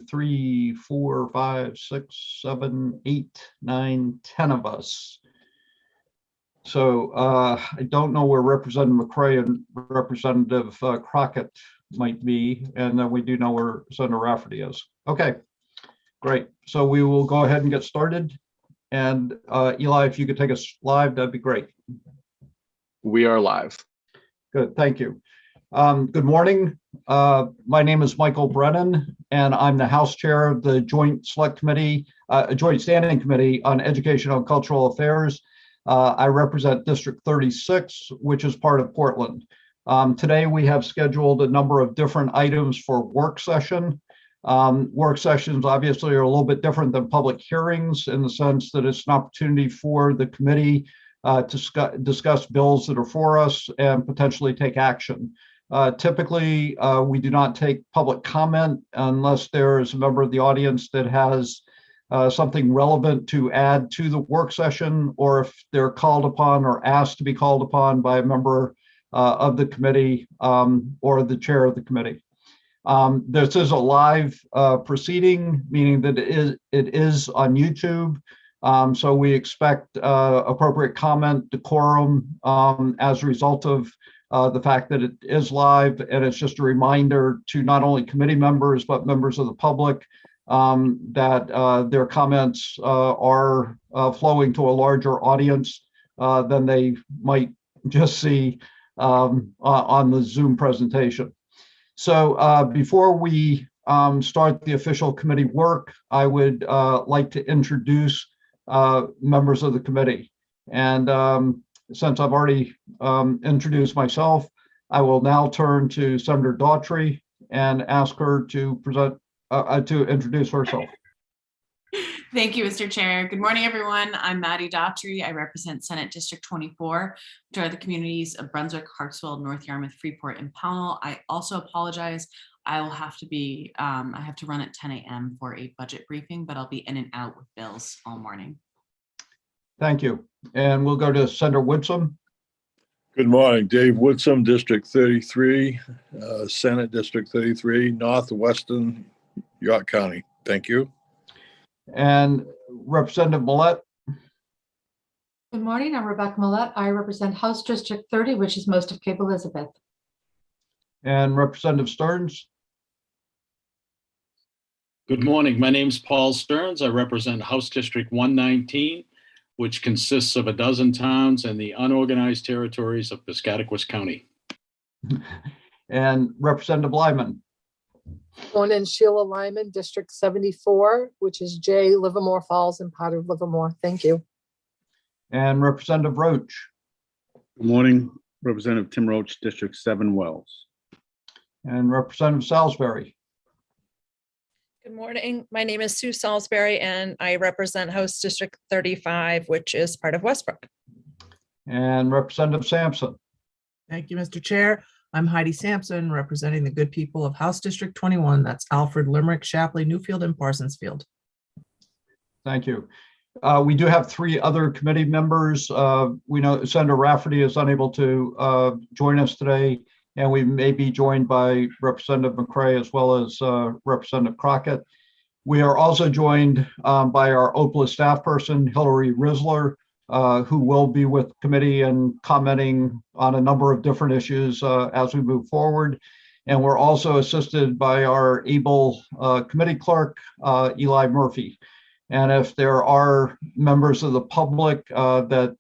3, 4, 5, 6, 7, 8, 9, 10 of us. So I don't know where Representative McCray and Representative Crockett might be, and then we do know where Senator Rafferty is. Okay, great. So we will go ahead and get started. And Eli, if you could take us live, that'd be great. We are live. Good, thank you. Good morning. My name is Michael Brennan, and I'm the House Chair of the Joint Select Committee, Joint Standing Committee on Educational and Cultural Affairs. I represent District 36, which is part of Portland. Today, we have scheduled a number of different items for work session. Work sessions obviously are a little bit different than public hearings in the sense that it's an opportunity for the committee to discuss bills that are for us and potentially take action. Typically, we do not take public comment unless there is a member of the audience that has something relevant to add to the work session, or if they're called upon or asked to be called upon by a member of the committee or the chair of the committee. This is a live proceeding, meaning that it is on YouTube. So we expect appropriate comment, decorum as a result of the fact that it is live. And it's just a reminder to not only committee members, but members of the public that their comments are flowing to a larger audience than they might just see on the Zoom presentation. So before we start the official committee work, I would like to introduce members of the committee. And since I've already introduced myself, I will now turn to Senator Daughtry and ask her to present, to introduce herself. Thank you, Mr. Chair. Good morning, everyone. I'm Maddie Daughtry. I represent Senate District 24, which are the communities of Brunswick, Hartsfield, North Yarmouth, Freeport, and Pownell. I also apologize. I will have to be, I have to run at 10 a.m. for a budget briefing, but I'll be in and out with bills all morning. Thank you. And we'll go to Senator Woodson. Good morning, Dave Woodson, District 33, Senate District 33, Northwestern York County. Thank you. And Representative Millett. Good morning, I'm Rebecca Millett. I represent House District 30, which is most of Cape Elizabeth. And Representative Stearns. Good morning. My name is Paul Stearns. I represent House District 119, which consists of a dozen towns and the unorganized territories of Piscataquis County. And Representative Lyman. Morning, Sheila Lyman, District 74, which is J, Livermore Falls, and part of Livermore. Thank you. And Representative Roach. Good morning, Representative Tim Roach, District 7 Wells. And Representative Salisbury. Good morning. My name is Sue Salisbury, and I represent House District 35, which is part of Westbrook. And Representative Sampson. Thank you, Mr. Chair. I'm Heidi Sampson, representing the good people of House District 21. That's Alfred, Limerick, Shapley, Newfield, and Parsonsfield. Thank you. We do have 3 other committee members. We know Senator Rafferty is unable to join us today, and we may be joined by Representative McCray as well as Representative Crockett. We are also joined by our OPLA staff person, Hillary Risler, who will be with the committee and commenting on a number of different issues as we move forward. And we're also assisted by our able committee clerk, Eli Murphy. And if there are members of the public that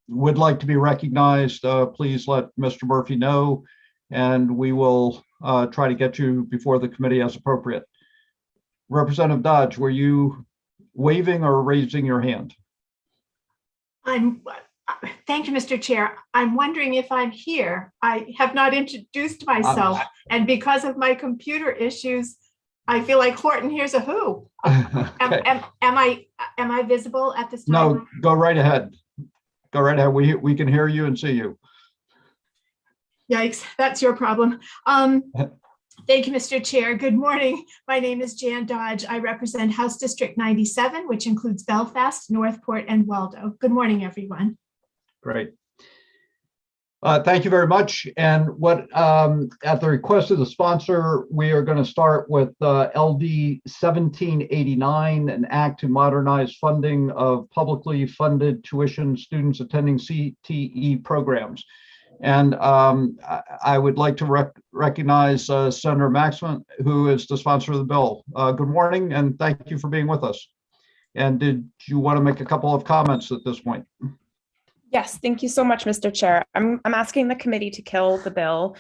would like to be recognized, please let Mr. Murphy know, and we will try to get you before the committee as appropriate. Representative Dodge, were you waving or raising your hand? Thank you, Mr. Chair. I'm wondering if I'm here. I have not introduced myself, and because of my computer issues, I feel like Horton hears a who. Okay. Am I visible at this time? No, go right ahead. Go right ahead. We can hear you and see you. Yikes, that's your problem. Thank you, Mr. Chair. Good morning. My name is Jan Dodge. I represent House District 97, which includes Belfast, Northport, and Waldo. Good morning, everyone. Great. Thank you very much. And at the request of the sponsor, we are going to start with LD 1789, an act to modernize funding of publicly funded tuition students attending CTE programs. And I would like to recognize Senator Maxwell, who is the sponsor of the bill. Good morning, and thank you for being with us. And did you want to make a couple of comments at this point? Yes, thank you so much, Mr. Chair. I'm asking the committee to kill the bill,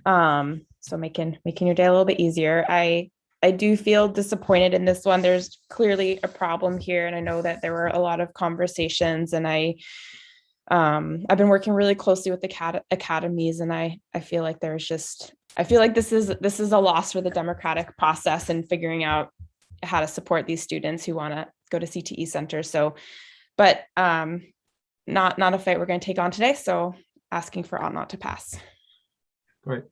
so making your day a little bit easier. I do feel disappointed in this one. There's clearly a problem here, and I know that there were a lot of conversations, and I've been working really closely with the academies, and I feel like I feel like this is a loss for the democratic process and figuring out how to support these students who want to go to CTE centers. So, but not a fight we're going to take on today. So asking for ought not to pass. Great.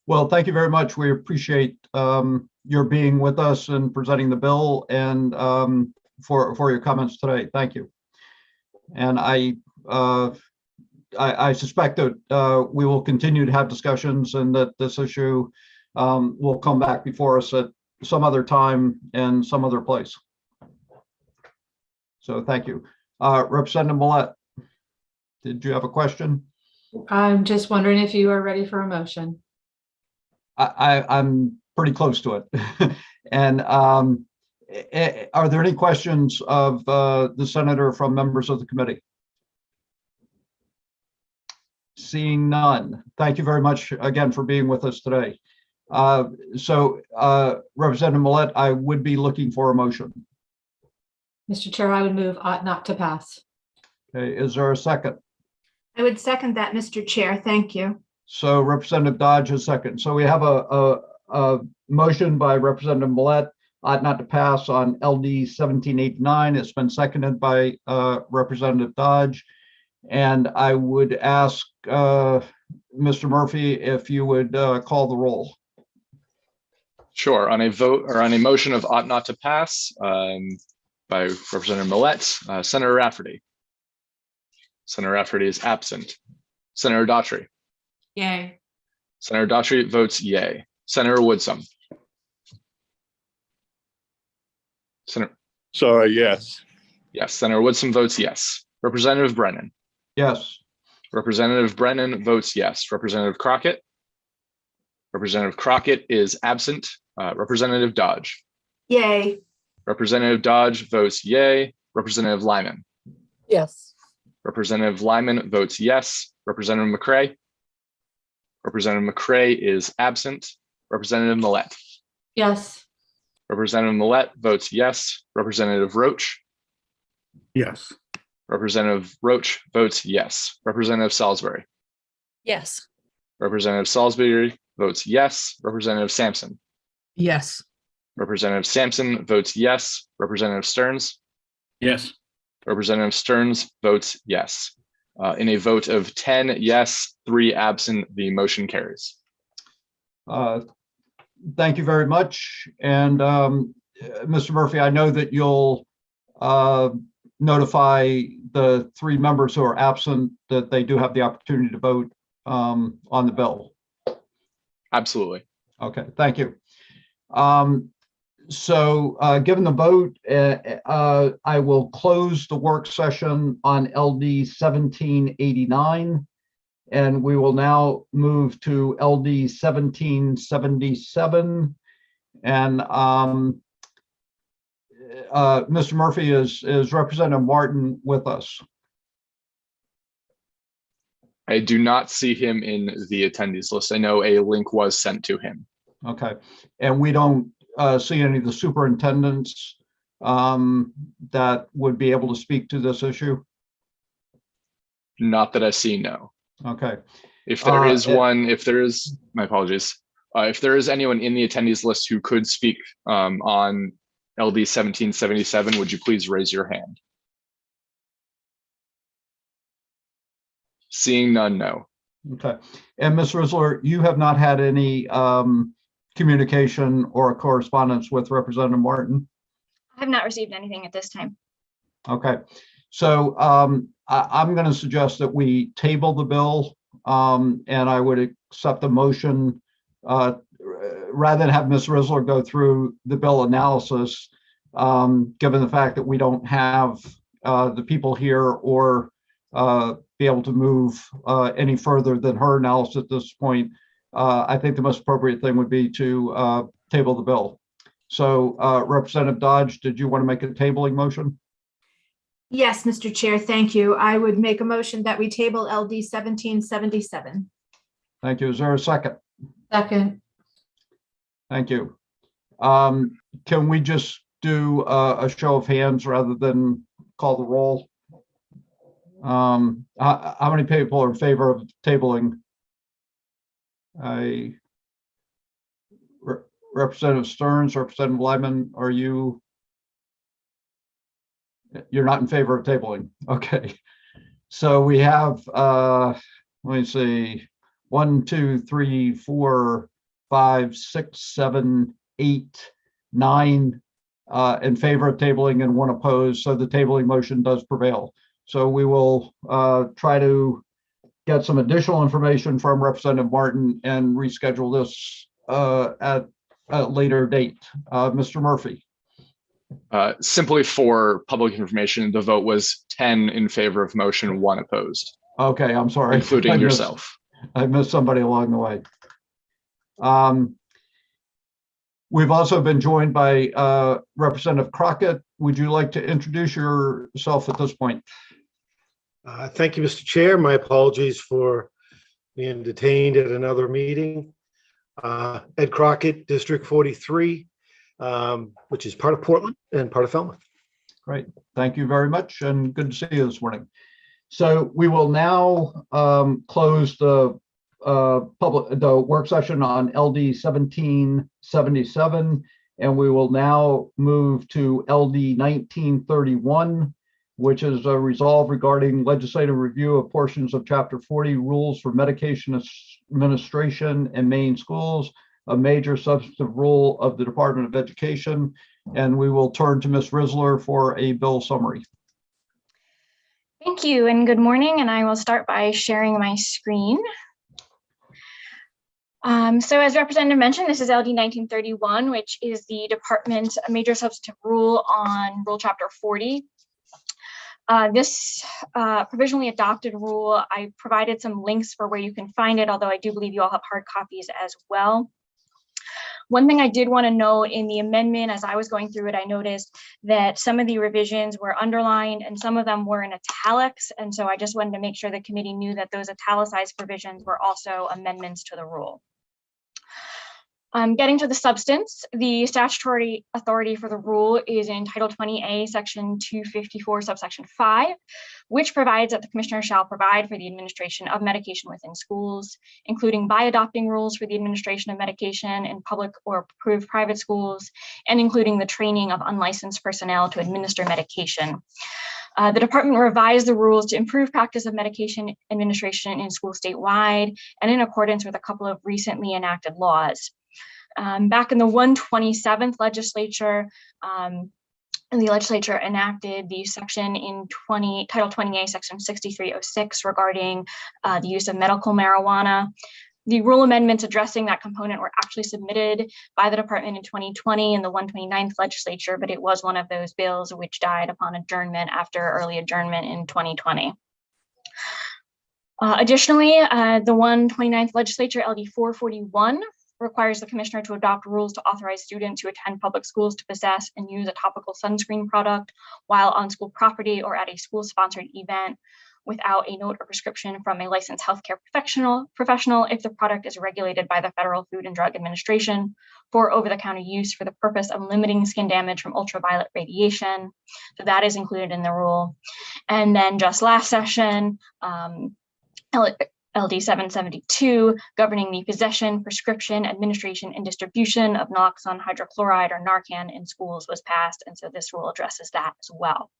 Well, thank you very much. We appreciate your being with us and presenting the bill, and for your comments today. Thank you. And I suspect that we will continue to have discussions, and that this issue will come back before us at some other time and some other place. So thank you. Representative Millett, did you have a question? I'm just wondering if you are ready for a motion. I'm pretty close to it. And are there any questions of the senator from members of the committee? Seeing none. Thank you very much again for being with us today. So Representative Millett, I would be looking for a motion. Mr. Chair, I would move ought not to pass. Okay, is there a second? I would second that, Mr. Chair. Thank you. So Representative Dodge is second. So we have a motion by Representative Millett, ought not to pass on LD 1789. It's been seconded by Representative Dodge. And I would ask Mr. Murphy if you would call the roll. Sure. On a vote or on a motion of ought not to pass by Representative Millett, Senator Rafferty. Senator Rafferty is absent. Senator Daughtry. Yay. Senator Daughtry votes yay. Senator Woodsum. Yes. Yes. Senator Woodsum votes yes. Representative Brennan. Yes. Representative Brennan votes yes. Representative Crockett. Representative Crockett is absent. Representative Dodge. Yay. Representative Dodge votes yay. Representative Lyman. Yes. Representative Lyman votes yes. Representative McCray. Representative McCray is absent. Representative Millett. Yes. Representative Millett votes yes. Representative Roach. Yes. Representative Roach votes yes. Representative Salisbury. Yes. Representative Salisbury votes yes. Representative Sampson. Yes. Representative Sampson votes yes. Representative Stearns. Yes. Representative Stearns votes yes. In a vote of 10 yes, 3 absent, the motion carries. Thank you very much. And Mr. Murphy, I know that you'll notify the 3 members who are absent that they do have the opportunity to vote on the bill. Absolutely. Okay, thank you. So given the vote, I will close the work session on LD 1789, and we will now move to LD 1777. And Mr. Murphy, is Representative Martin with us? I do not see him in the attendees list. I know a link was sent to him. Okay, and we don't see any of the superintendents that would be able to speak to this issue? Not that I see, no. Okay. If there is one, if there is, my apologies. If there is anyone in the attendees list who could speak on LD 1777, would you please raise your hand? Seeing none, no. Okay. And Ms. Risler, you have not had any communication or correspondence with Representative Martin? I have not received anything at this time. Okay. So I'm going to suggest that we table the bill and I would accept the motion rather than have Ms. Risler go through the bill analysis, given the fact that we don't have the people here or be able to move any further than her analysis at this point. I think the most appropriate thing would be to table the bill. So Representative Dodge, did you want to make a tabling motion? Yes, Mr. Chair, thank you. I would make a motion that we table LD 1777. Thank you. Is there a second? Second. Thank you. Can we just do a show of hands rather than call the roll? How many people are in favor of tabling? Representative Stearns, Representative Lyman, are you? You're not in favor of tabling. Okay. So we have, let me see, 1, 2, 3, 4, 5, 6, 7, 8, 9 in favor of tabling and 1 opposed. So the tabling motion does prevail. So we will try to get some additional information from Representative Martin and reschedule this at a later date. Mr. Murphy. Simply for public information, the vote was 10 in favor of motion, 1 opposed. Okay, I'm sorry. Including yourself. I missed somebody along the way. We've also been joined by Representative Crockett. Would you like to introduce yourself at this point? Thank you, Mr. Chair. My apologies for being detained at another meeting. Ed Crockett, District 43, which is part of Portland and part of Falmouth. Great. Thank you very much and good to see you this morning. So we will now close the work session on LD 1777, and we will now move to LD 1931, which is a resolve regarding legislative review of portions of Chapter 40 rules for medication administration in Maine schools, a major substantive rule of the Department of Education. And we will turn to Ms. Risler for a bill summary. Thank you and good morning. And I will start by sharing my screen. So as Representative mentioned, this is LD 1931, which is the department's major substantive rule on Rule Chapter 40. This provisionally adopted rule, I provided some links for where you can find it, although I do believe you all have hard copies as well. One thing I did want to note in the amendment, as I was going through it, I noticed that some of the revisions were underlined and some of them were in italics. And so I just wanted to make sure the committee knew that those italicized provisions were also amendments to the rule. Getting to the substance, the statutory authority for the rule is in Title 20A, Section 254, subsection 5, which provides that the commissioner shall provide for the administration of medication within schools, including by adopting rules for the administration of medication in public or approved private schools, and including the training of unlicensed personnel to administer medication. The department revised the rules to improve practice of medication administration in schools statewide and in accordance with a couple of recently enacted laws. Back in the 127th legislature, the legislature enacted the section in Title 20A, Section 6306 regarding the use of medical marijuana. The rule amendments addressing that component were actually submitted by the department in 2020 in the 129th legislature, but it was one of those bills which died upon adjournment after early adjournment in 2020. Additionally, the 129th legislature, LD 441, requires the commissioner to adopt rules to authorize students who attend public schools to possess and use a topical sunscreen product while on school property or at a school-sponsored event without a note or prescription from a licensed healthcare professional if the product is regulated by the Federal Food and Drug Administration for over-the-counter use for the purpose of limiting skin damage from ultraviolet radiation. So that is included in the rule. And then just last session, LD 772, governing the possession, prescription, administration, and distribution of naloxone hydrochloride or Narcan in schools was passed. And so this rule addresses that as well.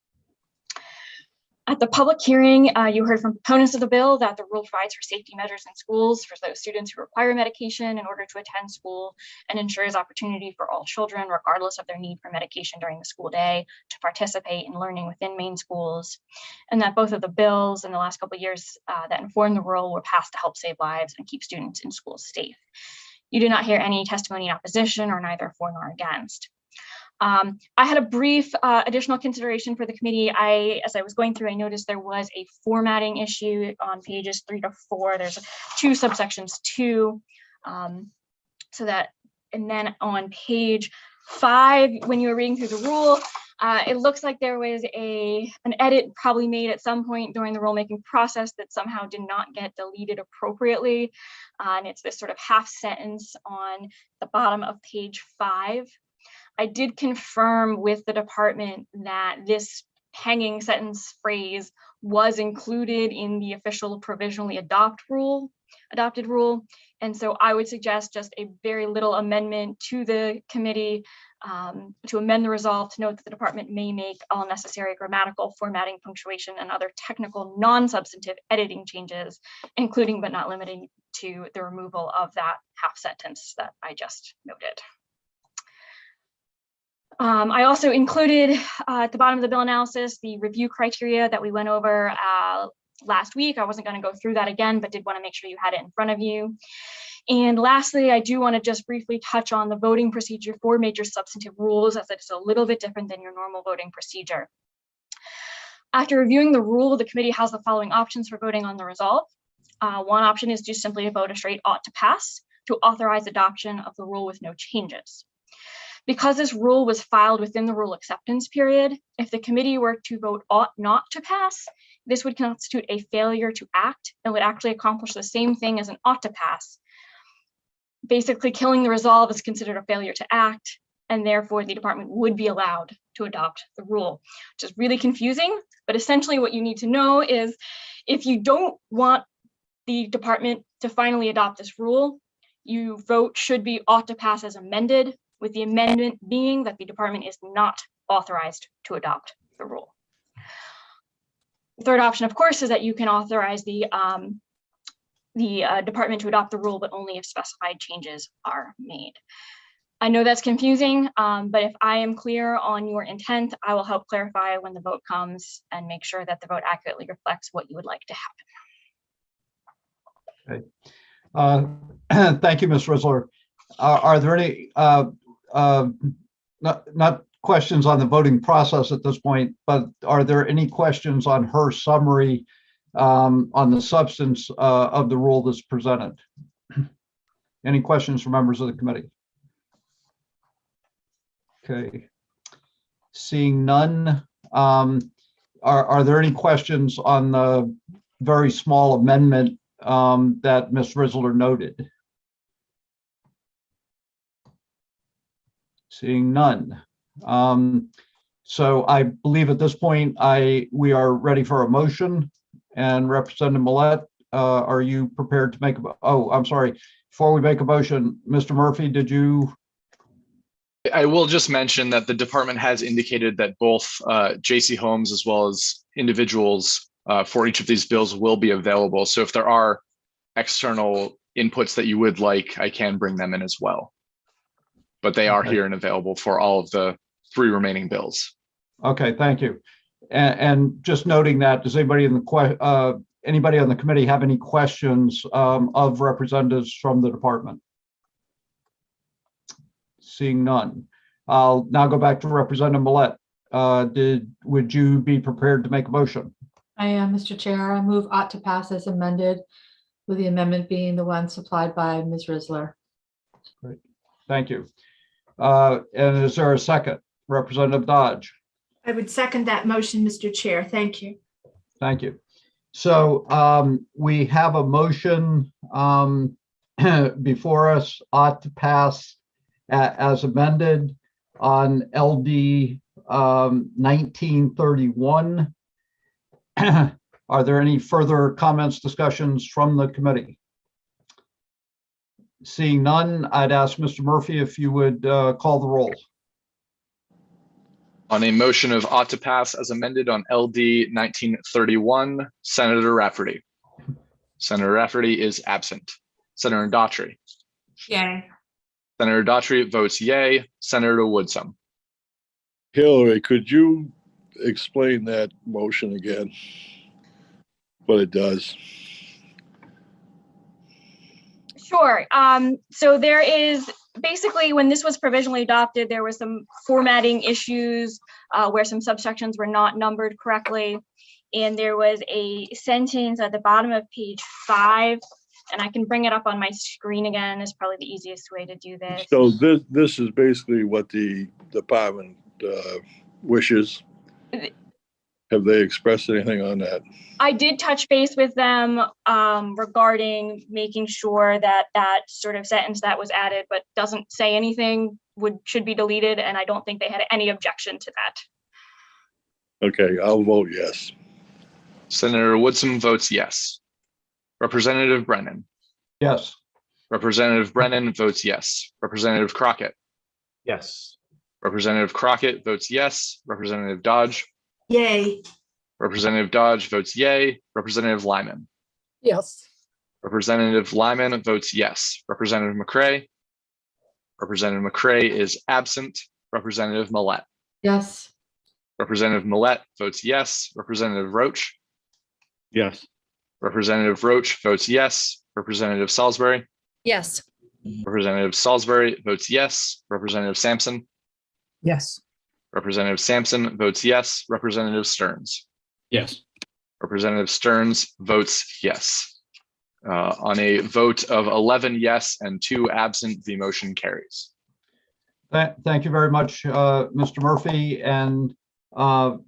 At the public hearing, you heard from proponents of the bill that the rule provides for safety measures in schools for those students who require medication in order to attend school and ensures opportunity for all children, regardless of their need for medication during the school day, to participate in learning within Maine schools. And that both of the bills in the last couple of years that informed the rule were passed to help save lives and keep students in schools safe. You did not hear any testimony in opposition or neither for nor against. I had a brief additional consideration for the committee. As I was going through, I noticed there was a formatting issue on pages 3 to 4. There's 2 subsections 2. So that, and then on page 5, when you were reading through the rule, it looks like there was an edit probably made at some point during the rulemaking process that somehow did not get deleted appropriately. And it's this sort of half sentence on the bottom of page 5. I did confirm with the department that this hanging sentence phrase was included in the official provisionally adopted rule. And so I would suggest just a very little amendment to the committee to amend the resolve to note that the department may make all necessary grammatical, formatting, punctuation, and other technical non-substantive editing changes, including but not limited to the removal of that half sentence that I just noted. I also included at the bottom of the bill analysis the review criteria that we went over last week. I wasn't going to go through that again, but did want to make sure you had it in front of you. And lastly, I do want to just briefly touch on the voting procedure for major substantive rules, as it's a little bit different than your normal voting procedure. After reviewing the rule, the committee has the following options for voting on the resolve. One option is just simply to vote a straight ought to pass to authorize adoption of the rule with no changes. Because this rule was filed within the rule acceptance period, if the committee were to vote ought not to pass, this would constitute a failure to act and would actually accomplish the same thing as an ought to pass. Basically, killing the resolve is considered a failure to act, and therefore the department would be allowed to adopt the rule, which is really confusing. But essentially what you need to know is if you don't want the department to finally adopt this rule, you vote should be ought to pass as amended, with the amendment being that the department is not authorized to adopt the rule. The third option, of course, is that you can authorize the department to adopt the rule, but only if specified changes are made. I know that's confusing, but if I am clear on your intent, I will help clarify when the vote comes and make sure that the vote accurately reflects what you would like to happen. Okay. Thank you, Ms. Risler. Are there any not questions on the voting process at this point, but are there any questions on her summary on the substance of the rule that's presented? Any questions from members of the committee? Okay. Seeing none, are there any questions on the very small amendment that Ms. Risler noted? Seeing none. So I believe at this point we are ready for a motion. And Representative Millett, are you prepared to make I'm sorry. Before we make a motion, Mr. Murphy, did you? I will just mention that the department has indicated that both J.C. Homes as well as individuals for each of these bills will be available. So if there are external inputs that you would like, I can bring them in as well. But they are here and available for all of the 3 remaining bills. Okay, thank you. And just noting that, does anybody on the committee have any questions of representatives from the department? Seeing none, I'll now go back to Representative Millett. Would you be prepared to make a motion? I am, Mr. Chair. I move ought to pass as amended, with the amendment being the one supplied by Ms. Risler. Great, thank you. And is there a second? Representative Dodge. I would second that motion, Mr. Chair. Thank you. Thank you. So we have a motion before us, ought to pass as amended on LD 1931. Are there any further comments, discussions from the committee? Seeing none, I'd ask Mr. Murphy if you would call the roll. On a motion of ought to pass as amended on LD 1931, Senator Rafferty. Senator Rafferty is absent. Senator Daughtry. Yay. Senator Daughtry votes yay. Senator Woodsum. Hillary, could you explain that motion again? What it does? Sure. So there is basically, when this was provisionally adopted, there was some formatting issues where some subsections were not numbered correctly. And there was a sentence at the bottom of page 5, and I can bring it up on my screen again. Is probably the easiest way to do this. So this is basically what the department wishes. Have they expressed anything on that? I did touch base with them regarding making sure that that sort of sentence that was added but doesn't say anything should be deleted, and I don't think they had any objection to that. Okay, I'll vote yes. Senator Woodsum votes yes. Representative Brennan. Yes. Representative Brennan votes yes. Representative Crockett. Yes. Representative Crockett votes yes. Representative Dodge. Yay. Representative Dodge votes yay. Representative Lyman. Yes. Representative Lyman votes yes. Representative McCray. Representative McCray is absent. Representative Millett. Yes. Representative Millett votes yes. Representative Roach. Yes. Representative Roach votes yes. Representative Salisbury. Yes. Representative Salisbury votes yes. Representative Sampson. Yes. Representative Sampson votes yes. Representative Stearns. Yes. Representative Stearns votes yes. On a vote of 11 yes and 2 absent, the motion carries. Thank you very much, Mr. Murphy, and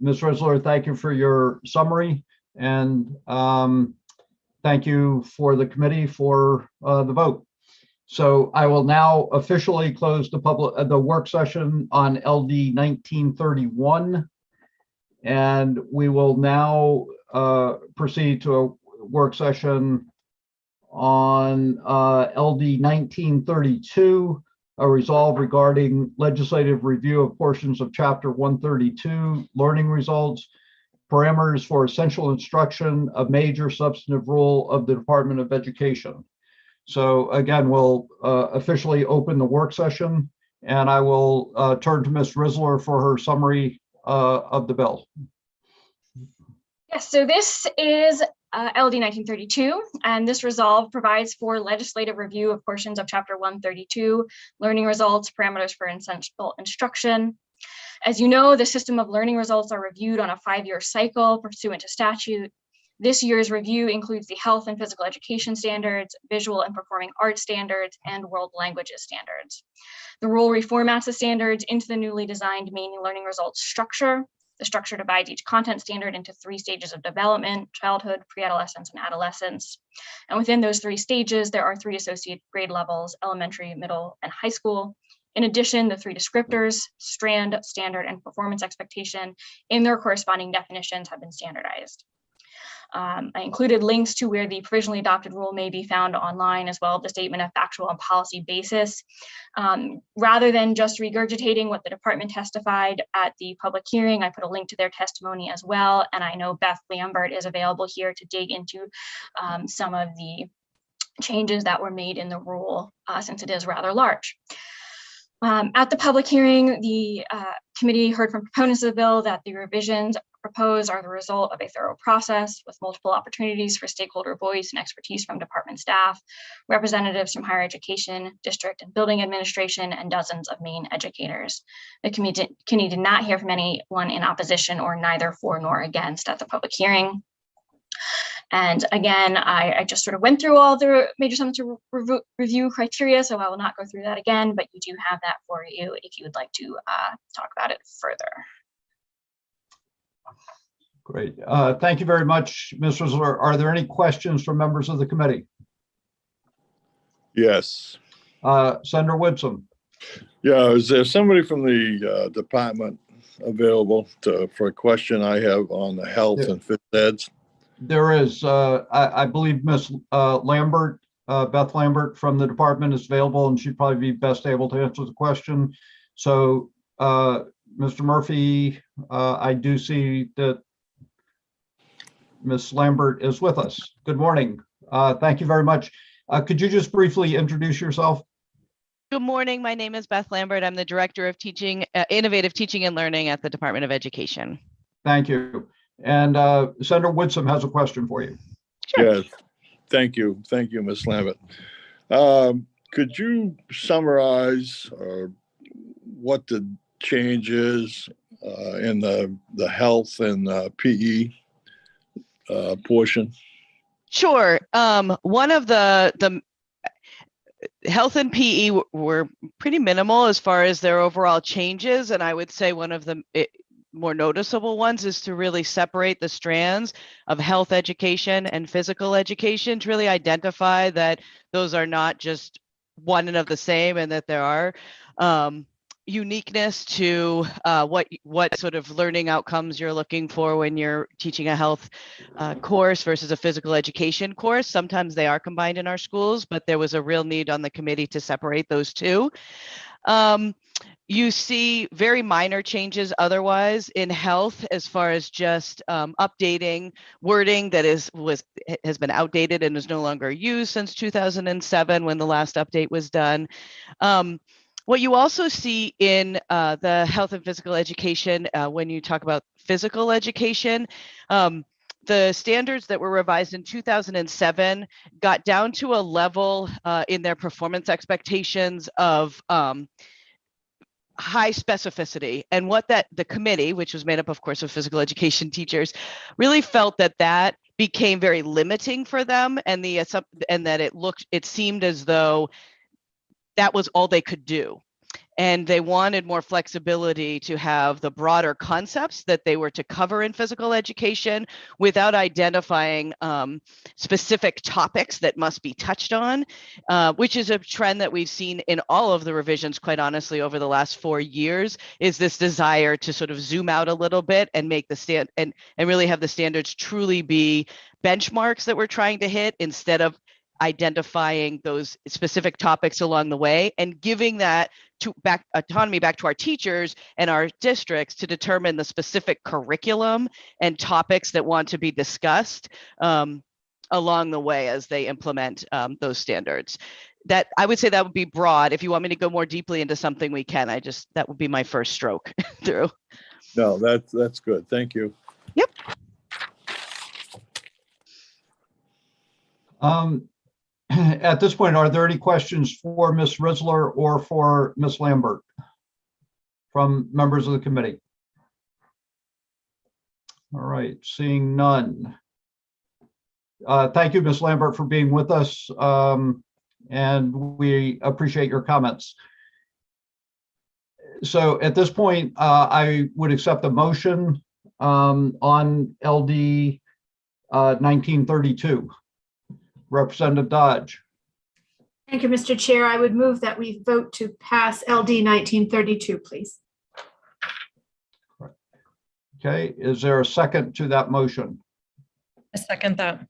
Ms. Risler, thank you for your summary, and thank you for the committee for the vote. So I will now officially close the work session on LD 1931, and we will now proceed to a work session on LD 1932, a resolve regarding legislative review of portions of Chapter 132, learning results, parameters for essential instruction, a major substantive rule of the Department of Education. So again, we'll officially open the work session, and I will turn to Ms. Risler for her summary of the bill. Yes, so this is LD 1932, and this resolve provides for legislative review of portions of Chapter 132, learning results, parameters for essential instruction. As you know, the system of learning results are reviewed on a 5-year cycle pursuant to statute. This year's review includes the health and physical education standards, visual and performing arts standards, and world languages standards. The rule reformats the standards into the newly designed main learning results structure. The structure divides each content standard into 3 stages of development: childhood, pre-adolescence, and adolescence. And within those 3 stages, there are 3 associate grade levels: elementary, middle, and high school. In addition, the 3 descriptors, strand, standard, and performance expectation, in their corresponding definitions have been standardized. I included links to where the provisionally adopted rule may be found online, as well as the statement of factual and policy basis. Rather than just regurgitating what the department testified at the public hearing, I put a link to their testimony as well. And I know Beth Lambert is available here to dig into some of the changes that were made in the rule, since it is rather large. At the public hearing, the committee heard from proponents of the bill that the revisions proposed are the result of a thorough process with multiple opportunities for stakeholder voice and expertise from department staff, representatives from higher education, district and building administration, and dozens of Maine educators. The committee did not hear from anyone in opposition or neither for nor against at the public hearing. And again, I just sort of went through all the major substantive review criteria, so I will not go through that again, but you do have that for you if you would like to talk about it further. Great. Thank you very much, Ms. Risler. Are there any questions from members of the committee? Yes. Senator Woodsum. Yeah, is there somebody from the department available for a question I have on the health and phys eds? There is, I believe Ms. Lambert, Beth Lambert from the department is available, and she'd probably be best able to answer the question. So Mr. Murphy, I do see that Ms. Lambert is with us. Good morning. Thank you very much. Could you just briefly introduce yourself? Good morning. My name is Beth Lambert. I'm the Director of Teaching, Innovative Teaching and Learning at the Department of Education. Thank you. And Senator Woodson has a question for you. Sure. Yes, thank you. Thank you, Ms. Lambert. Could you summarize what the change is in the health and PE portion? Sure. One of the health and PE were pretty minimal as far as their overall changes. And I would say one of the more noticeable ones is to really separate the strands of health education and physical education, to really identify that those are not just one and of the same, and that there are uniqueness to what sort of learning outcomes you're looking for when you're teaching a health course versus a physical education course. Sometimes they are combined in our schools, but there was a real need on the committee to separate those two. You see very minor changes otherwise in health, as far as just updating wording that has been outdated and is no longer used since 2007 when the last update was done. What you also see in the health and physical education, when you talk about physical education, the standards that were revised in 2007 got down to a level in their performance expectations of high specificity, and what the committee, which was made up, of course, of physical education teachers, really felt that became very limiting for them, and that it seemed as though that was all they could do. And they wanted more flexibility to have the broader concepts that they were to cover in physical education without identifying specific topics that must be touched on, which is a trend that we've seen in all of the revisions, quite honestly, over the last 4 years, is this desire to sort of zoom out a little bit and make the and really have the standards truly be benchmarks that we're trying to hit, instead of identifying those specific topics along the way, and giving that autonomy back to our teachers and our districts to determine the specific curriculum and topics that want to be discussed along the way as they implement those standards. That I would say that would be broad. If you want me to go more deeply into something, we can. That would be my first stroke through. No, that's good. Thank you. Yep. At this point, are there any questions for Ms. Risler or for Ms. Lambert from members of the committee? All right, seeing none. Thank you, Ms. Lambert, for being with us, and we appreciate your comments. So at this point, I would accept the motion on LD 1932. Representative Dodge. Thank you, Mr. Chair. I would move that we vote to pass LD 1932, please. Okay, is there a second to that motion? I second that.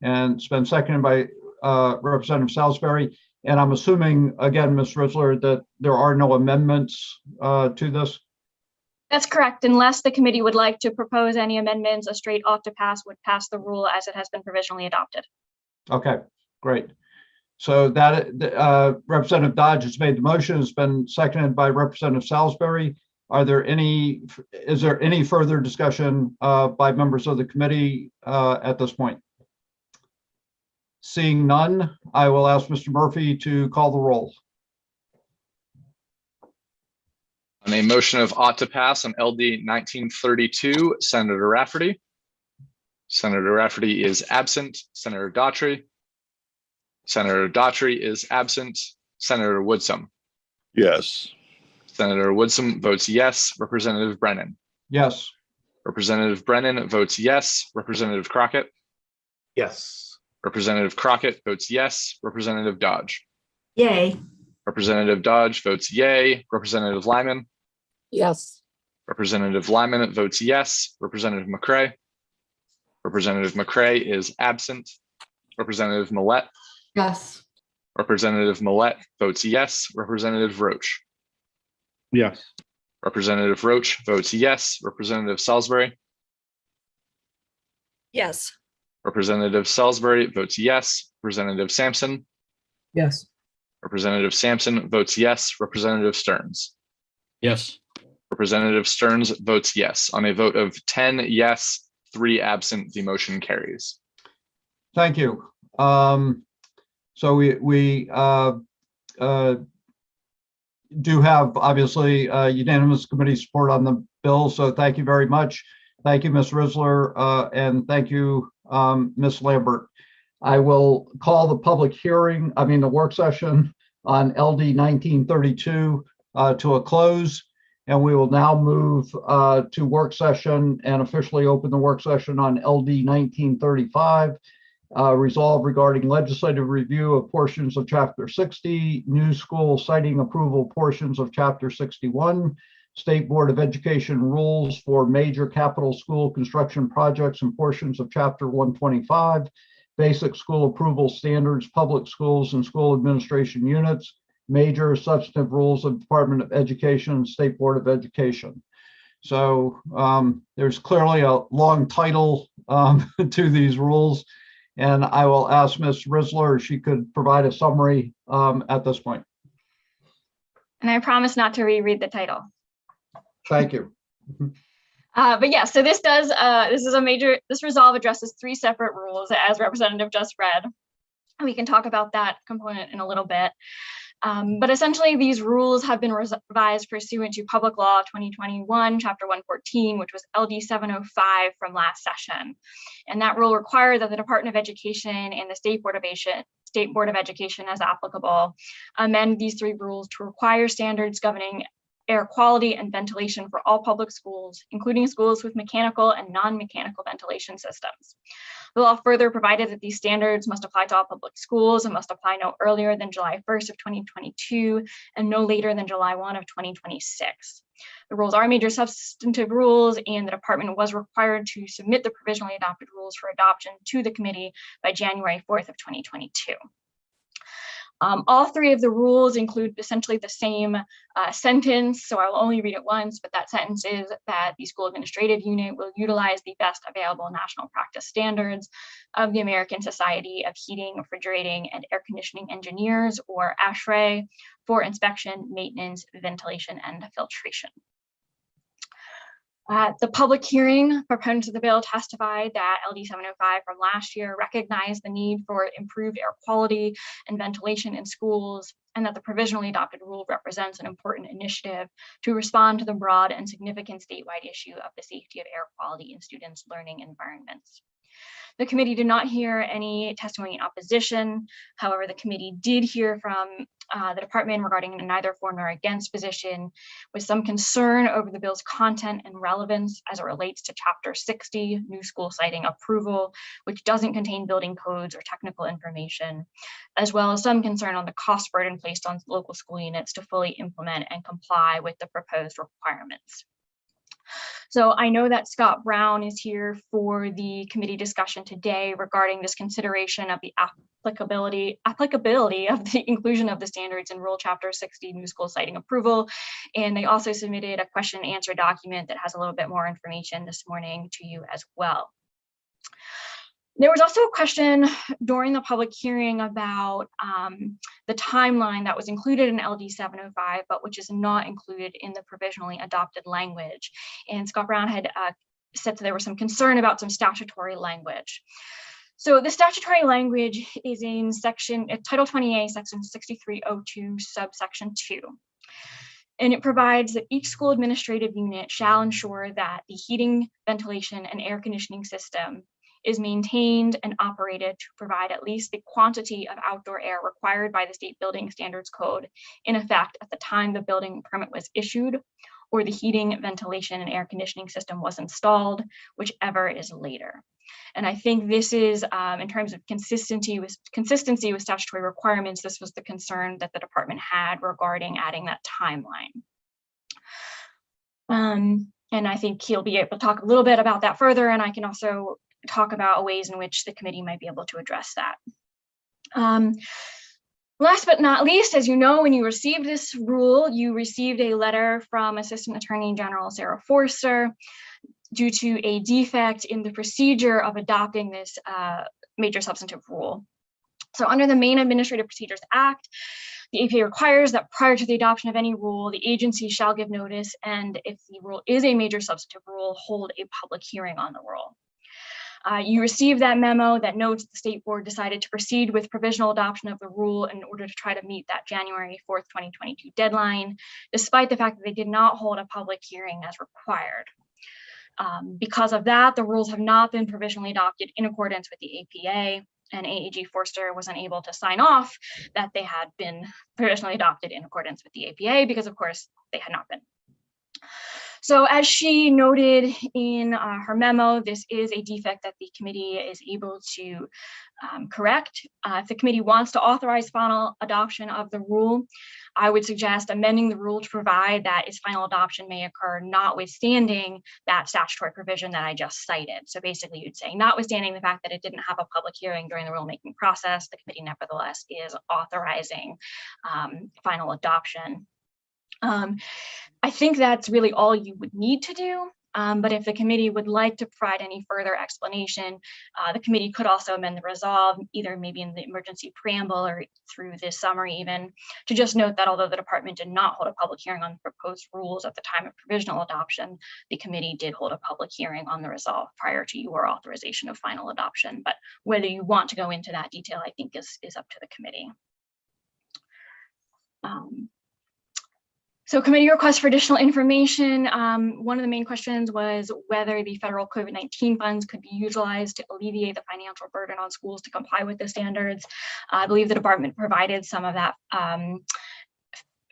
And it's been seconded by Representative Salisbury. And I'm assuming, again, Ms. Risler, that there are no amendments to this? That's correct. Unless the committee would like to propose any amendments, a straight ought to pass would pass the rule as it has been provisionally adopted. Okay, great. So that Representative Dodge has made the motion. It's been seconded by Representative Salisbury. Is there any further discussion by members of the committee at this point? Seeing none, I will ask Mr. Murphy to call the roll. On a motion of ought to pass on LD 1932, Senator Rafferty. Senator Rafferty is absent. Senator Daughtry. Senator Daughtry is absent. Senator Woodson. Yes. Senator Woodson votes yes. Representative Brennan. Yes. Representative Brennan votes yes. Representative Crockett. Yes. Representative Crockett votes yes. Representative Dodge. Yay. Representative Dodge votes yay. Representative Lyman. Yes. Representative Lyman votes yes. Representative McCray. Representative McCray is absent. Representative Millett. Yes. Representative Millett votes yes. Representative Roach. Yes. Representative Roach votes yes. Representative Salisbury. Yes. Representative Salisbury votes yes. Representative Sampson. Yes. Representative Sampson votes yes. Representative Stearns. Yes. Representative Stearns votes yes. On a vote of 10 yes, 3 absent, the motion carries. Thank you. So we do have obviously unanimous committee support on the bill. So thank you very much. Thank you, Ms. Risler, and thank you, Ms. Lambert. I will call the public hearing, the work session on LD 1932 to a close. And we will now move to work session and officially open the work session on LD 1935. Resolve regarding legislative review of portions of Chapter 60, new school siting approval portions of Chapter 61, State Board of Education rules for major capital school construction projects and portions of Chapter 125, basic school approval standards, public schools and school administration units, major substantive rules of Department of Education and State Board of Education. So there's clearly a long title to these rules. And I will ask Ms. Risler if she could provide a summary at this point. And I promise not to reread the title. Thank you. But yeah, so this resolve addresses 3 separate rules as Representative just read. We can talk about that component in a little bit. But essentially, these rules have been revised pursuant to Public Law 2021, Chapter 114, which was LD 705 from last session. And that rule required that the Department of Education and the State Board of Education, as applicable, amend these 3 rules to require standards governing air quality and ventilation for all public schools, including schools with mechanical and non-mechanical ventilation systems. The law further provided that these standards must apply to all public schools and must apply no earlier than July 1st of 2022 and no later than July 1 of 2026. The rules are major substantive rules, and the department was required to submit the provisionally adopted rules for adoption to the committee by January 4th of 2022. All 3 of the rules include essentially the same sentence, so I will only read it once, but that sentence is that the school administrative unit will utilize the best available national practice standards of the American Society of Heating, Refrigerating, and Air Conditioning Engineers, or ASHRAE, for inspection, maintenance, ventilation, and filtration. At the public hearing, proponents of the bill testified that LD 705 from last year recognized the need for improved air quality and ventilation in schools, and that the provisionally adopted rule represents an important initiative to respond to the broad and significant statewide issue of the safety of air quality in students' learning environments. The committee did not hear any testimony in opposition. However, the committee did hear from the department regarding a neither for nor against position, with some concern over the bill's content and relevance as it relates to Chapter 60, new school siting approval, which doesn't contain building codes or technical information, as well as some concern on the cost burden placed on local school units to fully implement and comply with the proposed requirements. So I know that Scott Brown is here for the committee discussion today regarding this consideration of the applicability of the inclusion of the standards in Rule Chapter 60 new school siting approval. And they also submitted a question and answer document that has a little bit more information this morning to you as well. There was also a question during the public hearing about the timeline that was included in LD 705, but which is not included in the provisionally adopted language. And Scott Brown had said that there was some concern about some statutory language. So the statutory language is in Title 20A, Section 6302, subsection 2. And it provides that each school administrative unit shall ensure that the heating, ventilation, and air conditioning system is maintained and operated to provide at least the quantity of outdoor air required by the State Building Standards Code in effect at the time the building permit was issued, or the heating, ventilation, and air conditioning system was installed, whichever is later. And I think this is, in terms of consistency with statutory requirements, this was the concern that the department had regarding adding that timeline. And I think he'll be able to talk a little bit about that further, and I can also talk about ways in which the committee might be able to address that. Last but not least, as you know, when you received this rule, you received a letter from Assistant Attorney General Sarah Forster due to a defect in the procedure of adopting this major substantive rule. So under the Maine Administrative Procedures Act, the APA requires that prior to the adoption of any rule, the agency shall give notice, and if the rule is a major substantive rule, hold a public hearing on the rule. You received that memo that notes the state board decided to proceed with provisional adoption of the rule in order to try to meet that January 4th, 2022 deadline, despite the fact that they did not hold a public hearing as required. Because of that, the rules have not been provisionally adopted in accordance with the APA, and AAG Forster was unable to sign off that they had been provisionally adopted in accordance with the APA because, of course, they had not been. So as she noted in her memo, this is a defect that the committee is able to correct. If the committee wants to authorize final adoption of the rule, I would suggest amending the rule to provide that its final adoption may occur notwithstanding that statutory provision that I just cited. So basically you'd say, notwithstanding the fact that it didn't have a public hearing during the rulemaking process, the committee nevertheless is authorizing final adoption. I think that's really all you would need to do. But if the committee would like to provide any further explanation, the committee could also amend the resolve, either maybe in the emergency preamble or through this summary even, to just note that although the department did not hold a public hearing on the proposed rules at the time of provisional adoption, the committee did hold a public hearing on the resolve prior to your authorization of final adoption. But whether you want to go into that detail, I think is up to the committee. So committee requests for additional information. One of the main questions was whether the federal COVID-19 funds could be utilized to alleviate the financial burden on schools to comply with the standards. I believe the department provided some of that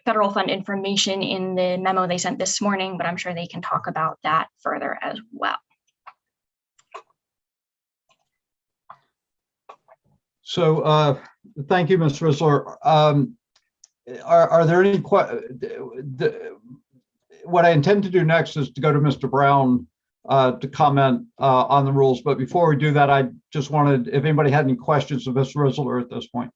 federal fund information in the memo they sent this morning, but I'm sure they can talk about that further as well. So thank you, Ms. Risler. Are there any what I intend to do next is to go to Mr. Brown to comment on the rules. But before we do that, I just wanted, if anybody had any questions of Ms. Risler at this point.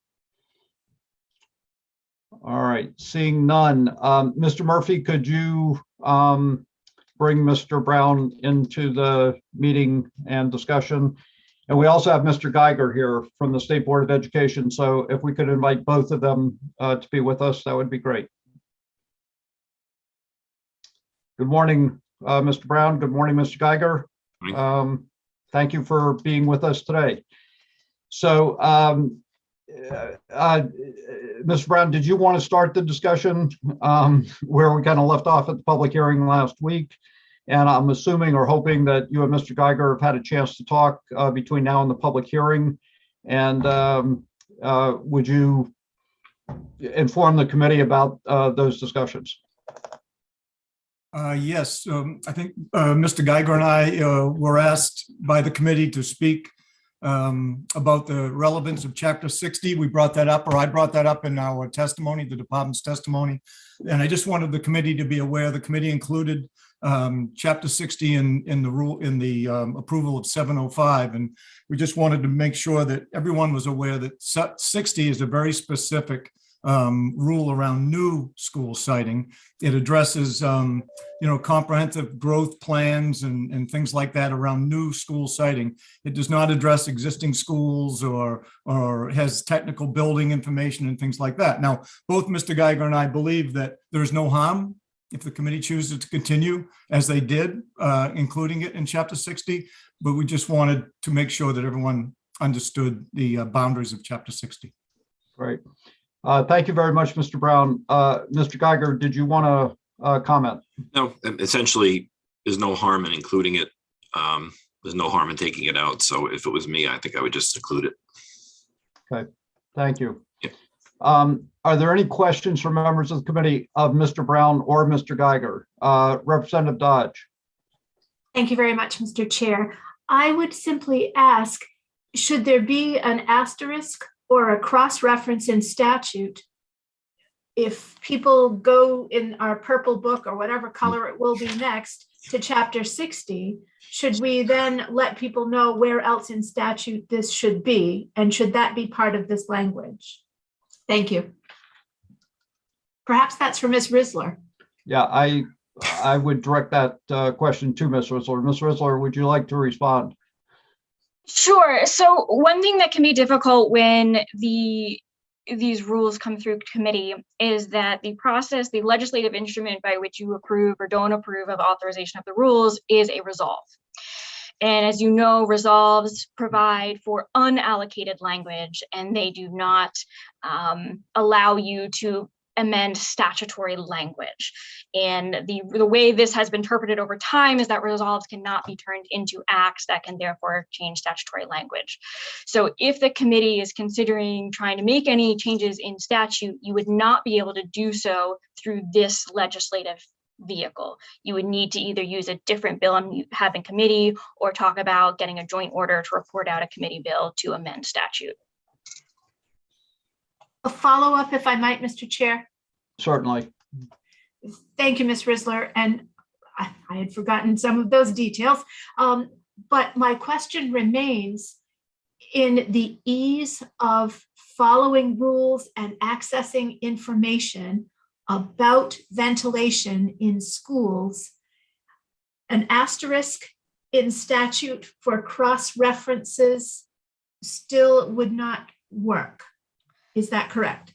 All right, seeing none. Mr. Murphy, could you bring Mr. Brown into the meeting and discussion? And we also have Mr. Geiger here from the State Board of Education. So if we could invite both of them to be with us, that would be great. Good morning, Mr. Brown. Good morning, Mr. Geiger. Thank you for being with us today. So, Mr. Brown, did you want to start the discussion where we kind of left off at the public hearing last week? And I'm assuming or hoping that you and Mr. Geiger have had a chance to talk between now and the public hearing. And would you inform the committee about those discussions? Yes, I think Mr. Geiger and I were asked by the committee to speak about the relevance of Chapter 60. We brought that up, or I brought that up in our testimony, the department's testimony. And I just wanted the committee to be aware. The committee included Chapter 60 in the rule, in the approval of 705, and we just wanted to make sure that everyone was aware that 60 is a very specific rule around new school siting. It addresses comprehensive growth plans and things like that around new school siting. It does not address existing schools or has technical building information and things like that. Now, both Mr. Geiger and I believe that there's no harm if the committee chooses to continue as they did, including it in Chapter 60, but we just wanted to make sure that everyone understood the boundaries of Chapter 60. Great. Thank you very much, Mr. Brown. Mr. Geiger, did you want to comment? No, essentially, there's no harm in including it. There's no harm in taking it out. So if it was me, I think I would just include it. Okay, thank you. Yeah. Are there any questions from members of the committee of Mr. Brown or Mr. Geiger? Representative Dodge. Thank you very much, Mr. Chair. I would simply ask, should there be an asterisk or a cross-reference in statute if people go in our purple book or whatever color it will be next to Chapter 60, should we then let people know where else in statute this should be? And should that be part of this language? Thank you. Perhaps that's for Ms. Risler. Yeah, I would direct that question to Ms. Risler. Ms. Risler, would you like to respond? Sure. So one thing that can be difficult when these rules come through committee is that the process, the legislative instrument by which you approve or don't approve of authorization of the rules is a resolve. And as you know, resolves provide for unallocated language, and they do not allow you to amend statutory language. And the way this has been interpreted over time is that resolves cannot be turned into acts that can therefore change statutory language. So if the committee is considering trying to make any changes in statute, you would not be able to do so through this legislative vehicle. You would need to either use a different bill and have in committee, or talk about getting a joint order to report out a committee bill to amend statute. A follow-up, if I might, Mr. Chair. Certainly. Thank you, Ms. Risler. And I had forgotten some of those details. But my question remains, in the ease of following rules and accessing information about ventilation in schools, an asterisk in statute for cross-references still would not work. Is that correct?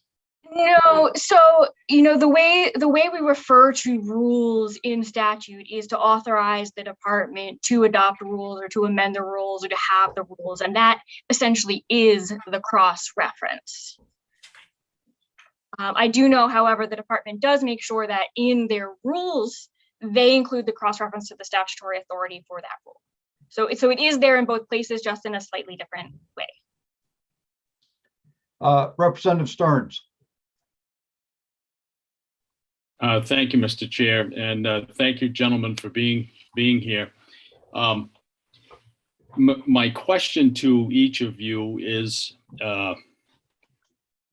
No, so the way we refer to rules in statute is to authorize the department to adopt rules or to amend the rules or to have the rules, and that essentially is the cross-reference. I do know, however, the department does make sure that in their rules they include the cross-reference to the statutory authority for that rule. So it is there in both places, just in a slightly different way. Representative Stearns. Thank you, Mr. Chair, and thank you, gentlemen, for being here. My question to each of you is,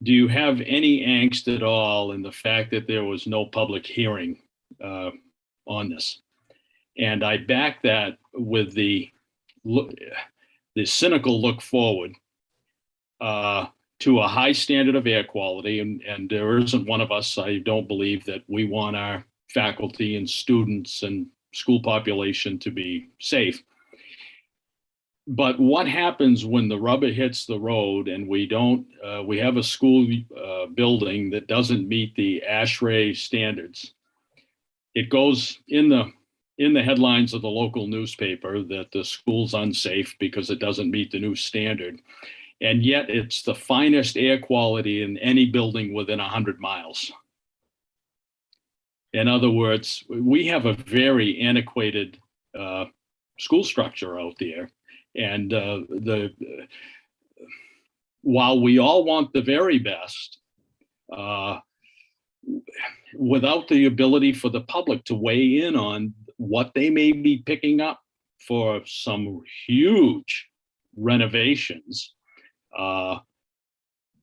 do you have any angst at all in the fact that there was no public hearing on this? And I back that with the cynical look forward to a high standard of air quality, and there isn't one of us, I don't believe, that we want our faculty and students and school population to be safe. But what happens when the rubber hits the road and we have a school building that doesn't meet the ASHRAE standards? It goes in the headlines of the local newspaper that the school's unsafe because it doesn't meet the new standard. And yet it's the finest air quality in any building within 100 miles. In other words, we have a very antiquated school structure out there. And while we all want the very best, without the ability for the public to weigh in on what they may be picking up for some huge renovations,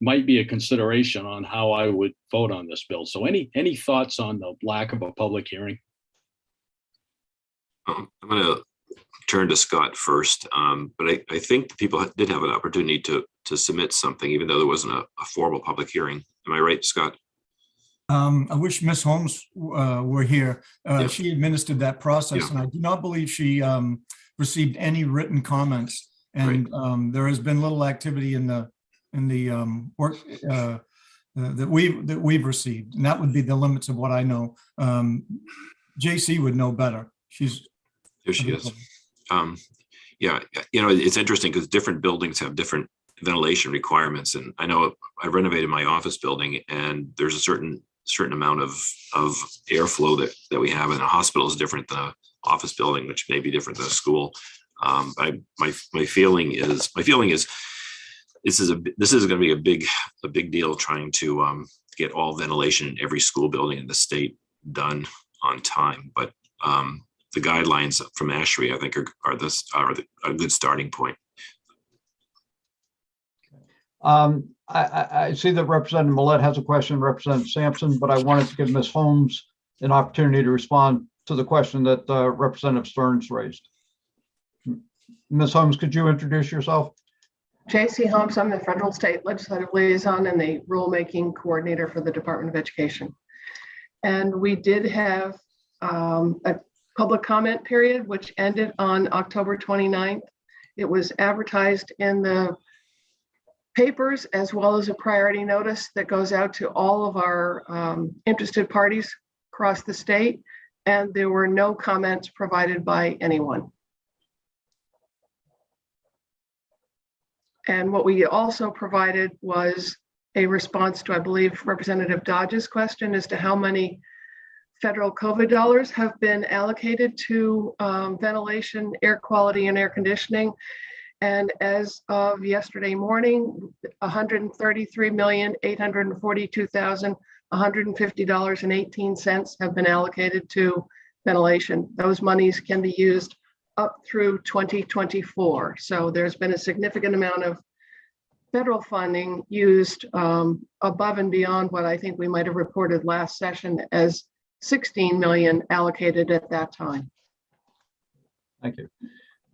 might be a consideration on how I would vote on this bill. So any thoughts on the lack of a public hearing? I'm going to turn to Scott first, but I think people did have an opportunity to submit something, even though there wasn't a formal public hearing. Am I right, Scott? I wish Ms. Holmes were here. She administered that process, and I do not believe she received any written comments. And there has been little activity in the work that we've received, and that would be the limits of what I know. JC would know better. There she is. Yeah, it's interesting because different buildings have different ventilation requirements, and I know I renovated my office building, and there's a certain amount of airflow that we have in a hospital is different than an office building, which may be different than a school. My feeling is this is going to be a big deal trying to get all ventilation in every school building in the state done on time. But the guidelines from ASHRAE, I think, are a good starting point. I see that Representative Millett has a question, Representative Sampson, but I wanted to give Ms. Holmes an opportunity to respond to the question that Representative Stearns raised. Ms. Holmes, could you introduce yourself? J.C. Humps. I'm the Federal State Legislative Liaison and the Rulemaking Coordinator for the Department of Education. And we did have a public comment period, which ended on October 29th. It was advertised in the papers as well as a priority notice that goes out to all of our interested parties across the state. And there were no comments provided by anyone. And what we also provided was a response to, I believe, Representative Dodge's question as to how many federal COVID dollars have been allocated to ventilation, air quality, and air conditioning. And as of yesterday morning, $133,842,150.18 have been allocated to ventilation. Those monies can be used up through 2024. So there's been a significant amount of federal funding used above and beyond what I think we might have reported last session as 16 million allocated at that time. Thank you.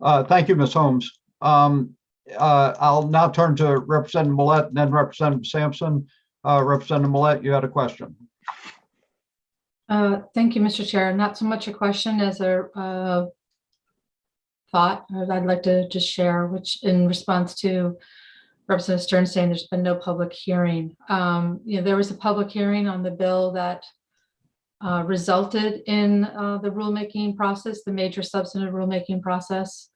Thank you, Ms. Holmes. I'll now turn to Representative Millette and then Representative Sampson. Representative Millette, you had a question. Thank you, Mr. Chair. Not so much a question as a thought I'd like to just share, which in response to Representative Stern saying there's been no public hearing. There was a public hearing on the bill that resulted in the rulemaking process, the major substantive rulemaking process.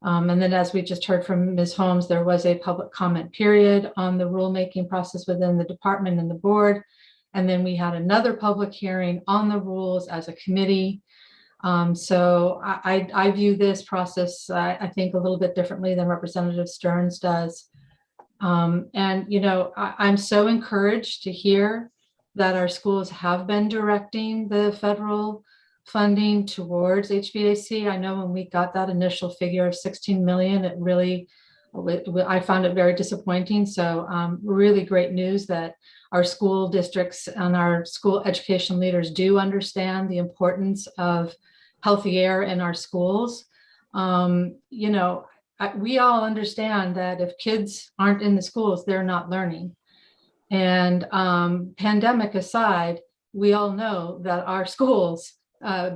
And then as we just heard from Ms. Holmes, there was a public comment period on the rulemaking process within the department and the board. And then we had another public hearing on the rules as a committee. So I view this process, I think, a little bit differently than Representative Stearns does. And, I'm so encouraged to hear that our schools have been directing the federal funding towards HVAC. I know when we got that initial figure of 16 million, it really, I found it very disappointing. So really great news that our school districts and our school education leaders do understand the importance of healthy air in our schools. We all understand that if kids aren't in the schools, they're not learning. And pandemic aside, we all know that our schools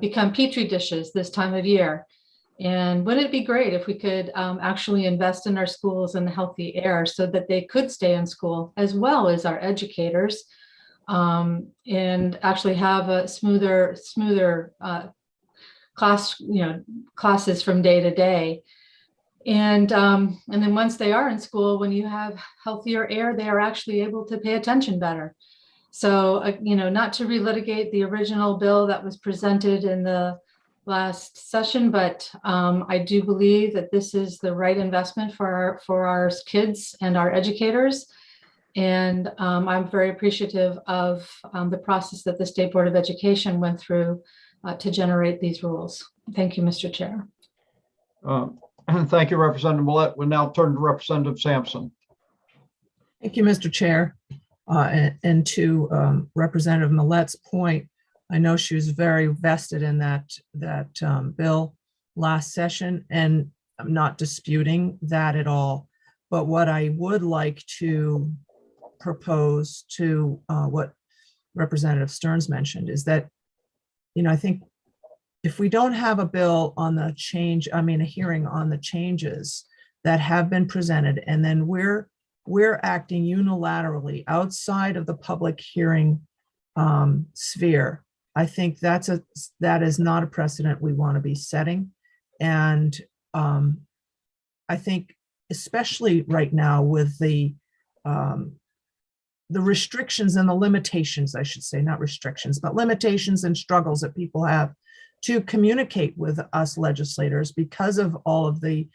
become petri dishes this time of year. And wouldn't it be great if we could actually invest in our schools and healthy air so that they could stay in school, as well as our educators, and actually have a smoother classes from day to day. And then once they are in school, when you have healthier air, they are actually able to pay attention better. So, not to relitigate the original bill that was presented in the last session, but I do believe that this is the right investment for our kids and our educators. And I'm very appreciative of the process that the State Board of Education went through to generate these rules. Thank you, Mr. Chair. Thank you, Representative Millette. We'll now turn to Representative Sampson. Thank you, Mr. Chair. And to Representative Millette's point, I know she was very vested in that bill last session, and I'm not disputing that at all. But what I would like to propose to what Representative Stearns mentioned is that, I think if we don't have a bill on the change, a hearing on the changes that have been presented, and then we're acting unilaterally outside of the public hearing sphere, I think that is not a precedent we want to be setting. And I think especially right now with the restrictions and the limitations, I should say, not restrictions, but limitations and struggles that people have to communicate with us legislators because of all of the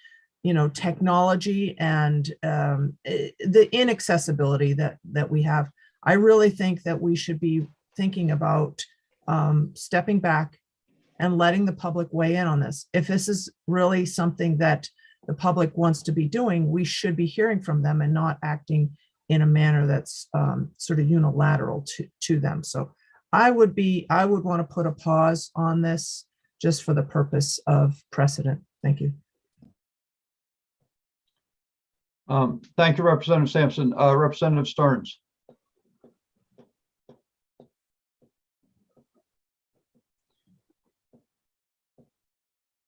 technology and the inaccessibility that we have. I really think that we should be thinking about stepping back and letting the public weigh in on this. If this is really something that the public wants to be doing, we should be hearing from them and not acting in a manner that's sort of unilateral to them. So I would want to put a pause on this just for the purpose of precedent. Thank you. Thank you, Representative Sampson. Representative Stearns.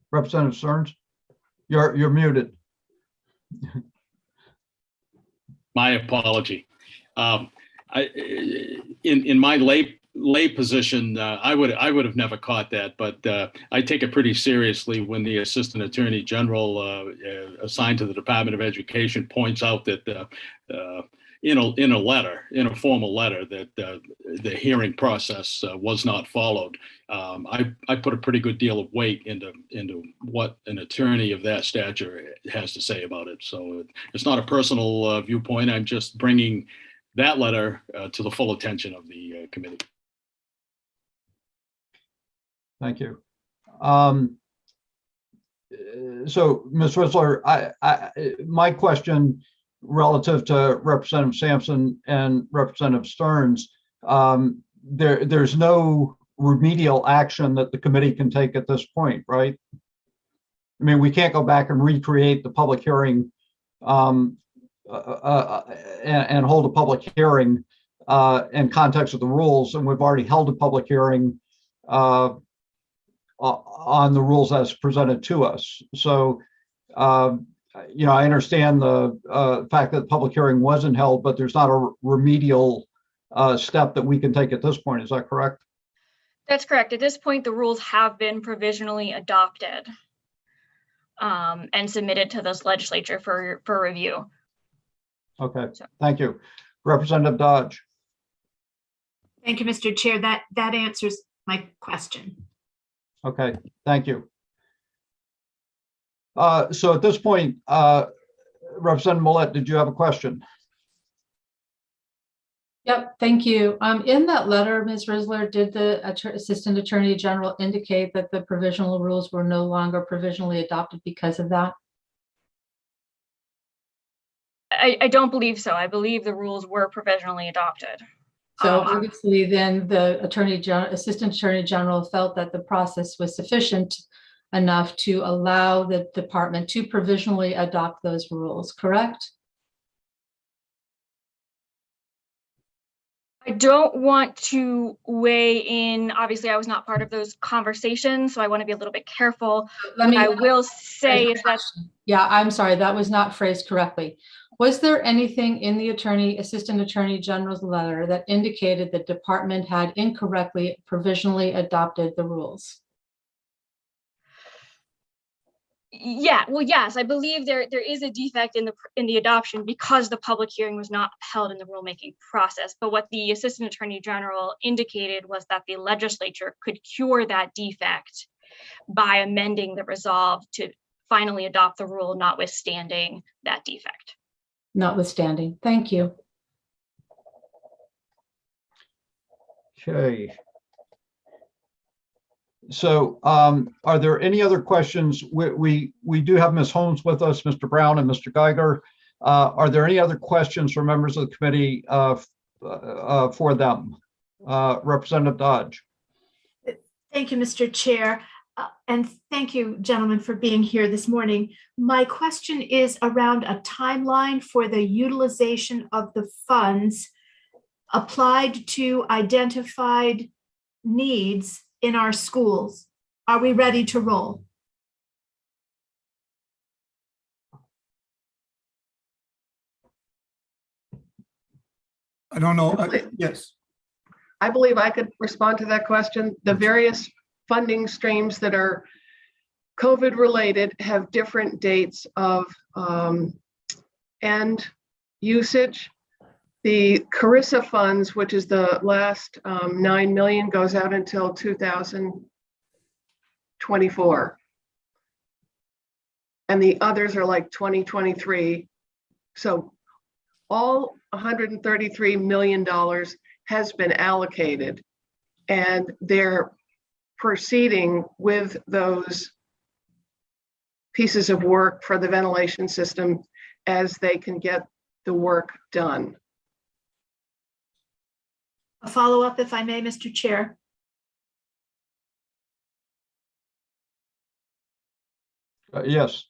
Representative Stearns, you're muted. My apology. In my lay position, I would have never caught that, but I take it pretty seriously when the Assistant Attorney General assigned to the Department of Education points out that in a formal letter, that the hearing process was not followed. I put a pretty good deal of weight into what an attorney of that stature has to say about it. So it's not a personal viewpoint. I'm just bringing that letter to the full attention of the committee. Thank you. So, Ms. Whistler, my question relative to Representative Sampson and Representative Stearns, there's no remedial action that the committee can take at this point, right? I mean, we can't go back and recreate the public hearing and hold a public hearing in context of the rules, and we've already held a public hearing on the rules as presented to us. So, I understand the fact that the public hearing wasn't held, but there's not a remedial step that we can take at this point. Is that correct? That's correct. At this point, the rules have been provisionally adopted and submitted to this legislature for review. Okay, thank you. Representative Dodge. Thank you, Mr. Chair. That answers my question. Okay, thank you. So at this point, Representative Millett, did you have a question? Yep, thank you. In that letter, Ms. Risler, did the Assistant Attorney General indicate that the provisional rules were no longer provisionally adopted because of that? I don't believe so. I believe the rules were provisionally adopted. So obviously then the Assistant Attorney General felt that the process was sufficient enough to allow the department to provisionally adopt those rules, correct? I don't want to weigh in. Obviously, I was not part of those conversations, so I want to be a little bit careful. What I will say is that. Yeah, I'm sorry, that was not phrased correctly. Was there anything in the Assistant Attorney General's letter that indicated the department had incorrectly provisionally adopted the rules? Yeah, well, yes, I believe there is a defect in the adoption because the public hearing was not held in the rulemaking process. But what the Assistant Attorney General indicated was that the legislature could cure that defect by amending the resolve to finally adopt the rule, notwithstanding that defect. Notwithstanding, thank you. Okay. So are there any other questions? We do have Ms. Holmes with us, Mr. Brown and Mr. Geiger. Are there any other questions from members of the committee for them? Representative Dodge. Thank you, Mr. Chair. And thank you, gentlemen, for being here this morning. My question is around a timeline for the utilization of the funds applied to identified needs in our schools. Are we ready to roll? I don't know. Yes. I believe I could respond to that question. The various funding streams that are COVID related have different dates of end usage. The Carissa funds, which is the last 9 million, goes out until 2024. And the others are like 2023. So all $133 million has been allocated, and they're proceeding with those pieces of work for the ventilation system as they can get the work done. A follow-up, if I may, Mr. Chair. Yes.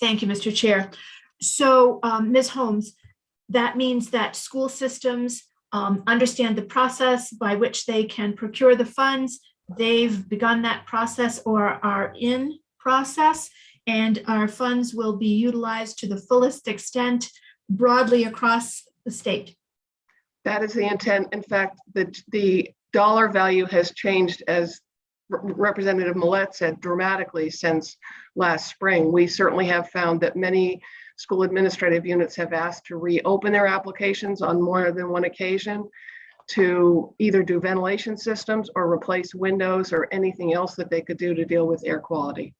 Thank you, Mr. Chair. So, Ms. Holmes, that means that school systems understand the process by which they can procure the funds. They've begun that process or are in process, and our funds will be utilized to the fullest extent broadly across the state. That is the intent. In fact, the dollar value has changed, as Representative Millette said, dramatically since last spring. We certainly have found that many school administrative units have asked to reopen their applications on more than one occasion to either do ventilation systems or replace windows or anything else that they could do to deal with air quality.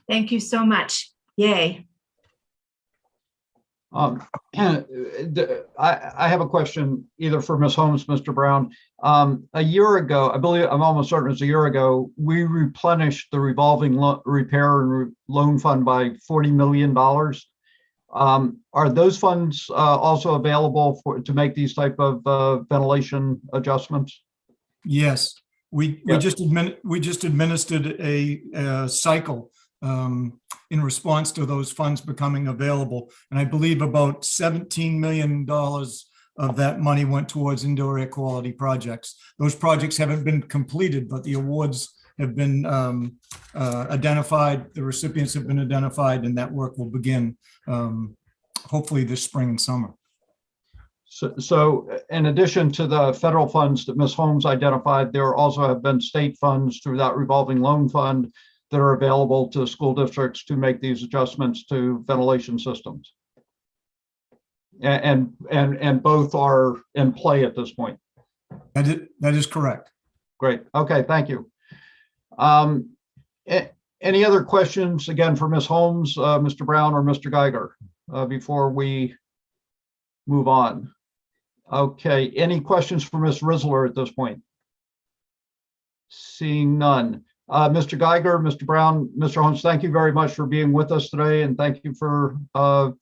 Thank you so much. Yay. I have a question either for Ms. Holmes, Mr. Brown. A year ago, I believe, I'm almost certain it was a year ago, we replenished the revolving repair and loan fund by $40 million. Are those funds also available to make these type of ventilation adjustments? Yes, we just administered a cycle in response to those funds becoming available. And I believe about $17 million of that money went towards indoor air quality projects. Those projects haven't been completed, but the awards have been identified, the recipients have been identified, and that work will begin hopefully this spring and summer. So in addition to the federal funds that Ms. Holmes identified, there also have been state funds through that revolving loan fund that are available to school districts to make these adjustments to ventilation systems. And both are in play at this point. That is correct. Great. Okay, thank you. Any other questions again for Ms. Holmes, Mr. Brown, or Mr. Geiger before we move on? Okay, any questions for Ms. Risler at this point? Seeing none. Mr. Geiger, Mr. Brown, Mr. Holmes, thank you very much for being with us today, and thank you for the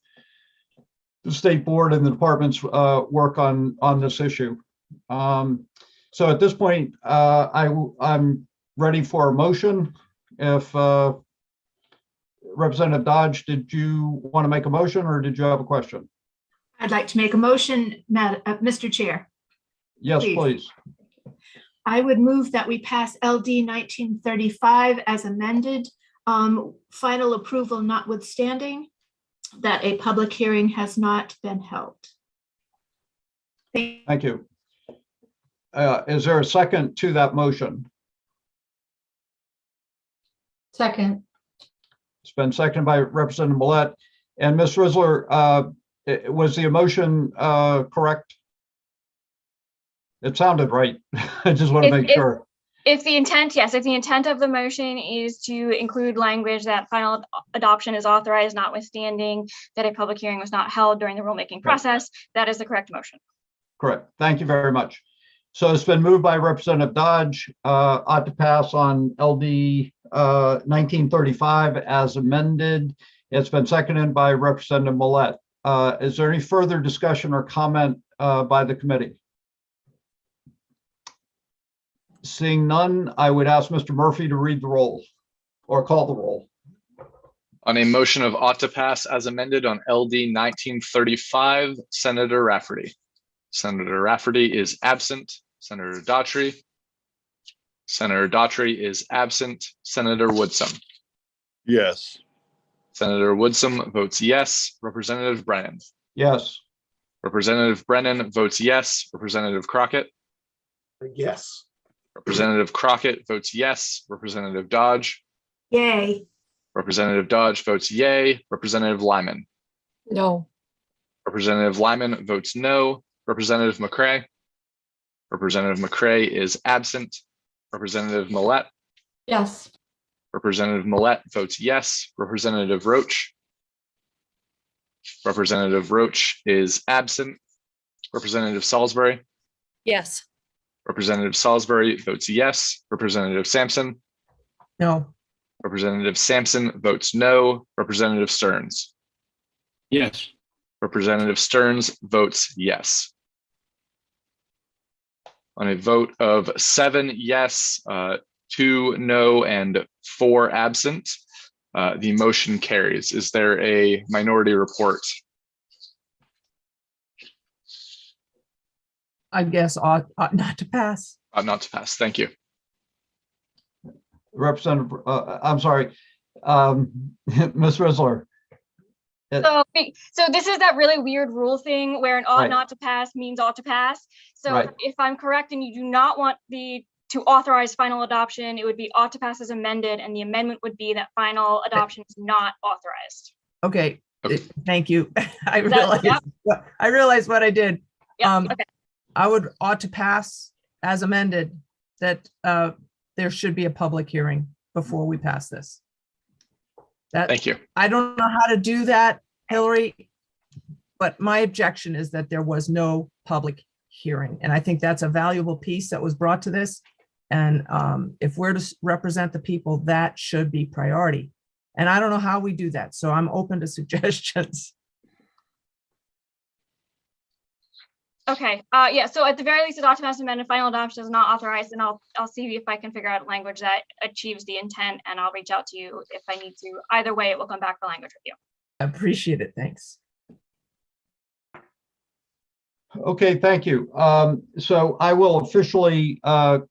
State Board and the department's work on this issue. So at this point, I'm ready for a motion. If Representative Dodge, did you want to make a motion or did you have a question? I'd like to make a motion, Mr. Chair. Yes, please. I would move that we pass LD 1935 as amended, final approval notwithstanding that a public hearing has not been held. Thank you. Is there a second to that motion? Second. It's been seconded by Representative Millette. And Ms. Risler, was the motion correct? It sounded right. I just want to make sure. If the intent, yes, if the intent of the motion is to include language that final adoption is authorized, notwithstanding that a public hearing was not held during the rulemaking process, that is the correct motion. Correct. Thank you very much. So it's been moved by Representative Dodge, ought to pass on LD 1935 as amended. It's been seconded by Representative Millette. Is there any further discussion or comment by the committee? Seeing none, I would ask Mr. Murphy to read the roll or call the roll. On a motion of ought to pass as amended on LD 1935, Senator Rafferty. Senator Rafferty is absent. Senator Daughtry. Senator Daughtry is absent. Senator Woodsum. Yes. Senator Woodsum votes yes. Representative Brennan. Yes. Representative Brennan votes yes. Representative Crockett. Yes. Representative Crockett votes yes. Representative Dodge. Yay. Representative Dodge votes yay. Representative Lyman. No. Representative Lyman votes no. Representative McCray. Representative McCray is absent. Representative Millette. Yes. Representative Millette votes yes. Representative Roach. Representative Roach is absent. Representative Salisbury. Yes. Representative Salisbury votes yes. Representative Sampson. No. Representative Sampson votes no. Representative Stearns. Yes. Representative Stearns votes yes. On a vote of 7 yes, 2 no, and 4 absent, The motion carries. Is there a minority report? I guess ought not to pass. Not to pass. Thank you. Representative, I'm sorry, Ms. Rizzler. So this is that really weird rule thing where an ought Right. not to pass means ought to pass. So Right. if I'm correct and you do not want to authorize final adoption, it would be ought to pass as amended, and the amendment would be that final adoption is not authorized. Okay, thank you. I Is that- realized, I realized what I did. Yep, okay. I ought to pass as amended that there should be a public hearing before we pass this. Thank you. I don't know how to do that, Hillary, but my objection is that there was no public hearing. And I think that's a valuable piece that was brought to this. And if we're to represent the people, that should be priority. And I don't know how we do that. So I'm open to suggestions. Okay, yeah, so at the very least, the ought to pass amended final adoption is not authorized, and I'll see if I can figure out language that achieves the intent, and I'll reach out to you if I need to. Either way, it will come back for language review. I appreciate it. Thanks. Okay, thank you. So I will officially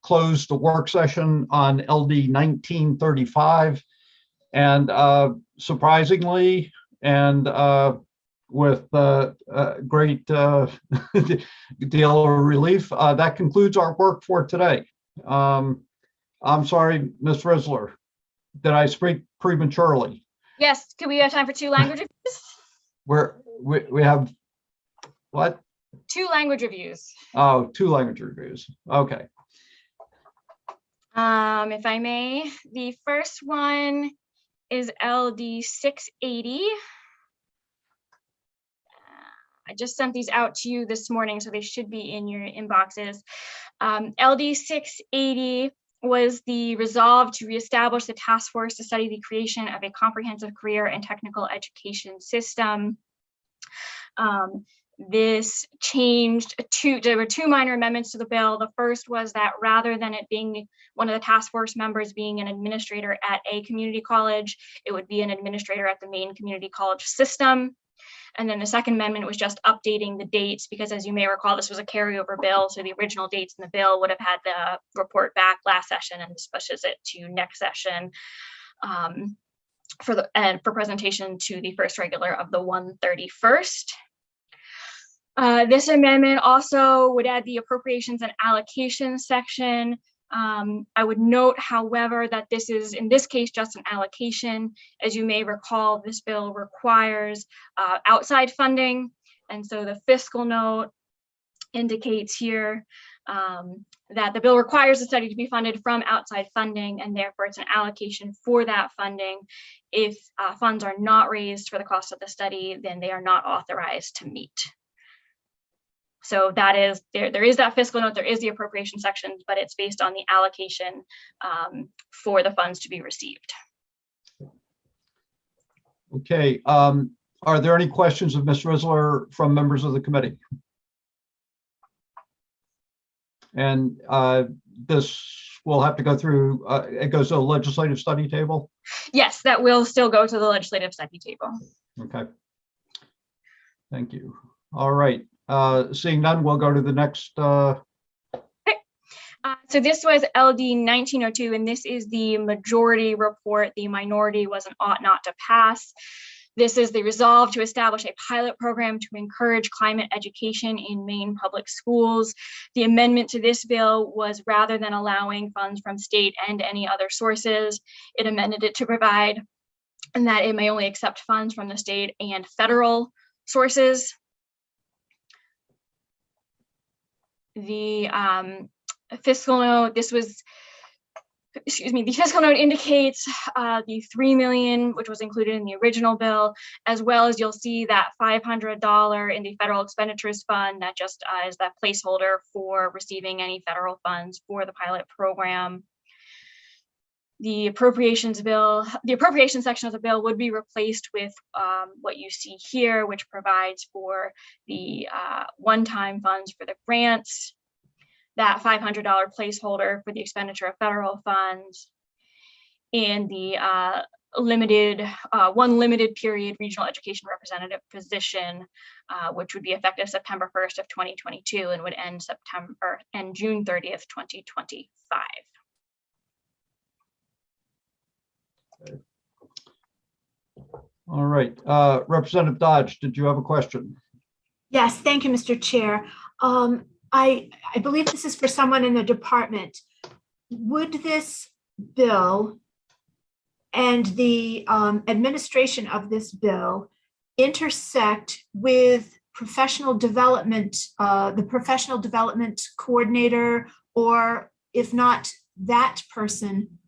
close the work session on LD 1935. And surprisingly, and with great deal of relief, that concludes our work for today. I'm sorry, Ms. Rizzler, did I speak prematurely? Yes, could we have time for 2 language reviews? We have what? 2 language reviews. Oh, 2 language reviews. Okay. If I may, the first one is LD 680. I just sent these out to you this morning, so they should be in your inboxes. LD 680 was the resolve to reestablish the task force to study the creation of a comprehensive career and technical education system. This changed there were 2 minor amendments to the bill. The first was that rather than it being one of the task force members being an administrator at a community college, it would be an administrator at the main community college system. And then the second amendment was just updating the dates, because as you may recall, this was a carryover bill. So the original dates in the bill would have had the report back last session, and this pushes it to next session for presentation to the first regular of the 131st. This amendment also would add the appropriations and allocations section. I would note, however, that this is, in this case, just an allocation. As you may recall, this bill requires outside funding. And so the fiscal note indicates here that the bill requires the study to be funded from outside funding, and therefore it's an allocation for that funding. If funds are not raised for the cost of the study, then they are not authorized to meet. So that is, there is that fiscal note, there is the appropriation section, but it's based on the allocation for the funds to be received. Okay, are there any questions of Ms. Rizzler from members of the committee? And this will have to go through, it goes to a legislative study table? Yes, that will still go to the legislative study table. Okay. Thank you. All right. Seeing none, we'll go to the next. So this was LD 1902, and this is the majority report. The minority was an ought not to pass. This is the resolve to establish a pilot program to encourage climate education in Maine public schools. The amendment to this bill was, rather than allowing funds from state and any other sources, it amended it to provide and that it may only accept funds from the state and federal sources. The fiscal note, the fiscal note indicates the $3 million, which was included in the original bill, as well as you'll see that $500 in the federal expenditures fund that just is that placeholder for receiving any federal funds for the pilot program. The appropriations section of the bill would be replaced with what you see here, which provides for the one-time funds for the grants, that $500 placeholder for the expenditure of federal funds, and the one limited period regional education representative position, which would be effective September 1st of 2022 and would end June 30th, 2025. All right, Representative Dodge, did you have a question? Yes, thank you, Mr. Chair. I believe this is for someone in the department. Would this bill and the administration of this bill intersect with professional development, the professional development coordinator, or if not that person,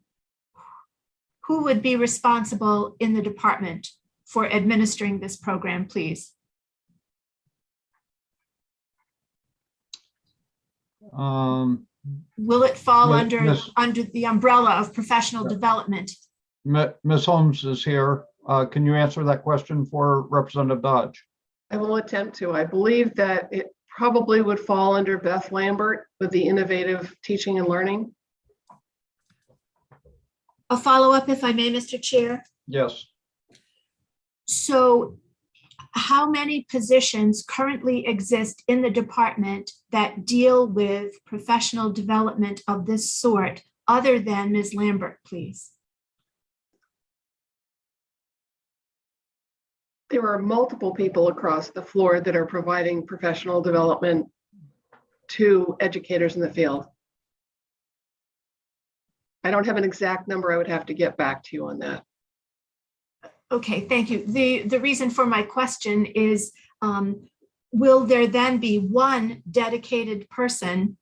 who would be responsible in the department for administering this program, please? Will it fall under the umbrella of professional development? Ms. Holmes is here. Can you answer that question for Representative Dodge? I will attempt to. I believe that it probably would fall under Beth Lambert with the innovative teaching and learning. A follow-up, if I may, Mr. Chair. Yes. So how many positions currently exist in the department that deal with professional development of this sort other than Ms. Lambert, please? There are multiple people across the floor that are providing professional development to educators in the field. I don't have an exact number. I would have to get back to you on that. Okay, thank you. The reason for my question is, will there then be one dedicated person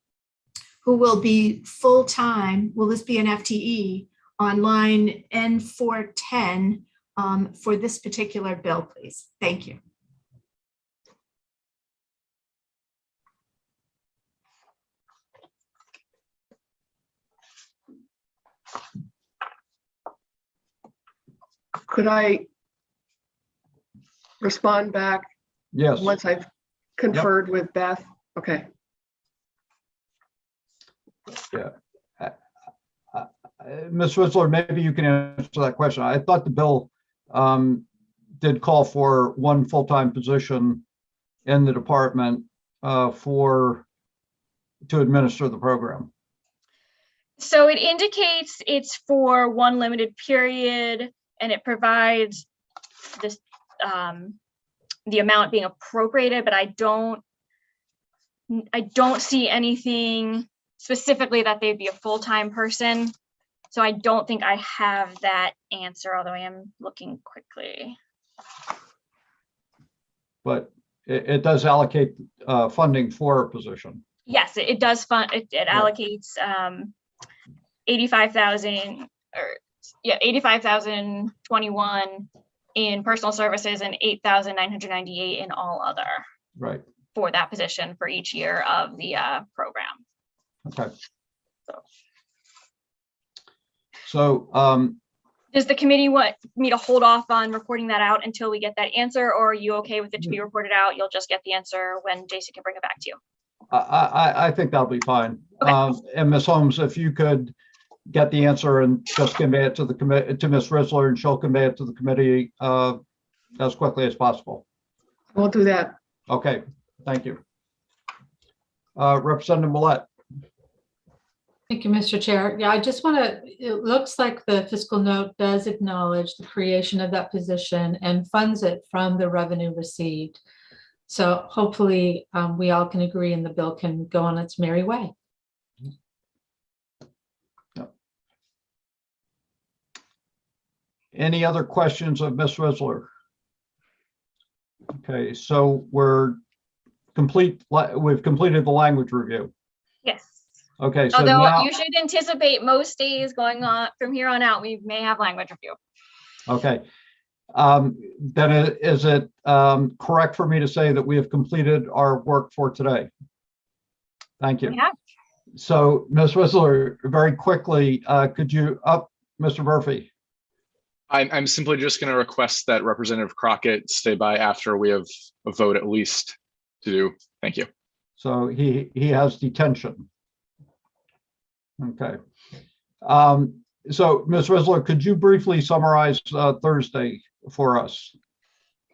who will be full-time? Will this be an FTE on line N410 for this particular bill, please? Thank you. Could I respond back? Yes. Once I've conferred with Beth? Okay. Yeah. Ms. Whistler, maybe you can answer that question. I thought the bill did call for one full-time position in the department to administer the program. So it indicates it's for one limited period, and it provides this the amount being appropriated, but I don't see anything specifically that they'd be a full-time person. So I don't think I have that answer, although I am looking quickly. But it does allocate funding for a position. Yes, it does fund, it allocates 85,000 or yeah, 85,021 in personal services and 8,998 in all other. Right. For that position for each year of the program. Okay. So does the committee want me to hold off on reporting that out until we get that answer, or are you okay with it to be reported out? You'll just get the answer when Jason can bring it back to you. I think that'll be fine. Okay. And Ms. Holmes, if you could get the answer and just convey it to the committee, to Ms. Risler, and she'll convey it to the committee as quickly as possible. We'll do that. Okay, thank you. Representative Millette. Thank you, Mr. Chair. Yeah, I just want to, it looks like the fiscal note does acknowledge the creation of that position and funds it from the revenue received. So hopefully we all can agree and the bill can go on its merry way. Any other questions of Ms. Risler? Okay, so we've completed the language review. Yes. Okay, so although now, you should anticipate most days going on from here on out, we may have language review. okay. Then is it correct for me to say that we have completed our work for today? Thank you. Yeah. So Ms. Whistler, very quickly, could you Mr. Murphy? I'm simply just going to request that Representative Crockett stay by after we have a vote at least to do. Thank you. So he has detention. Okay. So Ms. Risler, could you briefly summarize Thursday for us?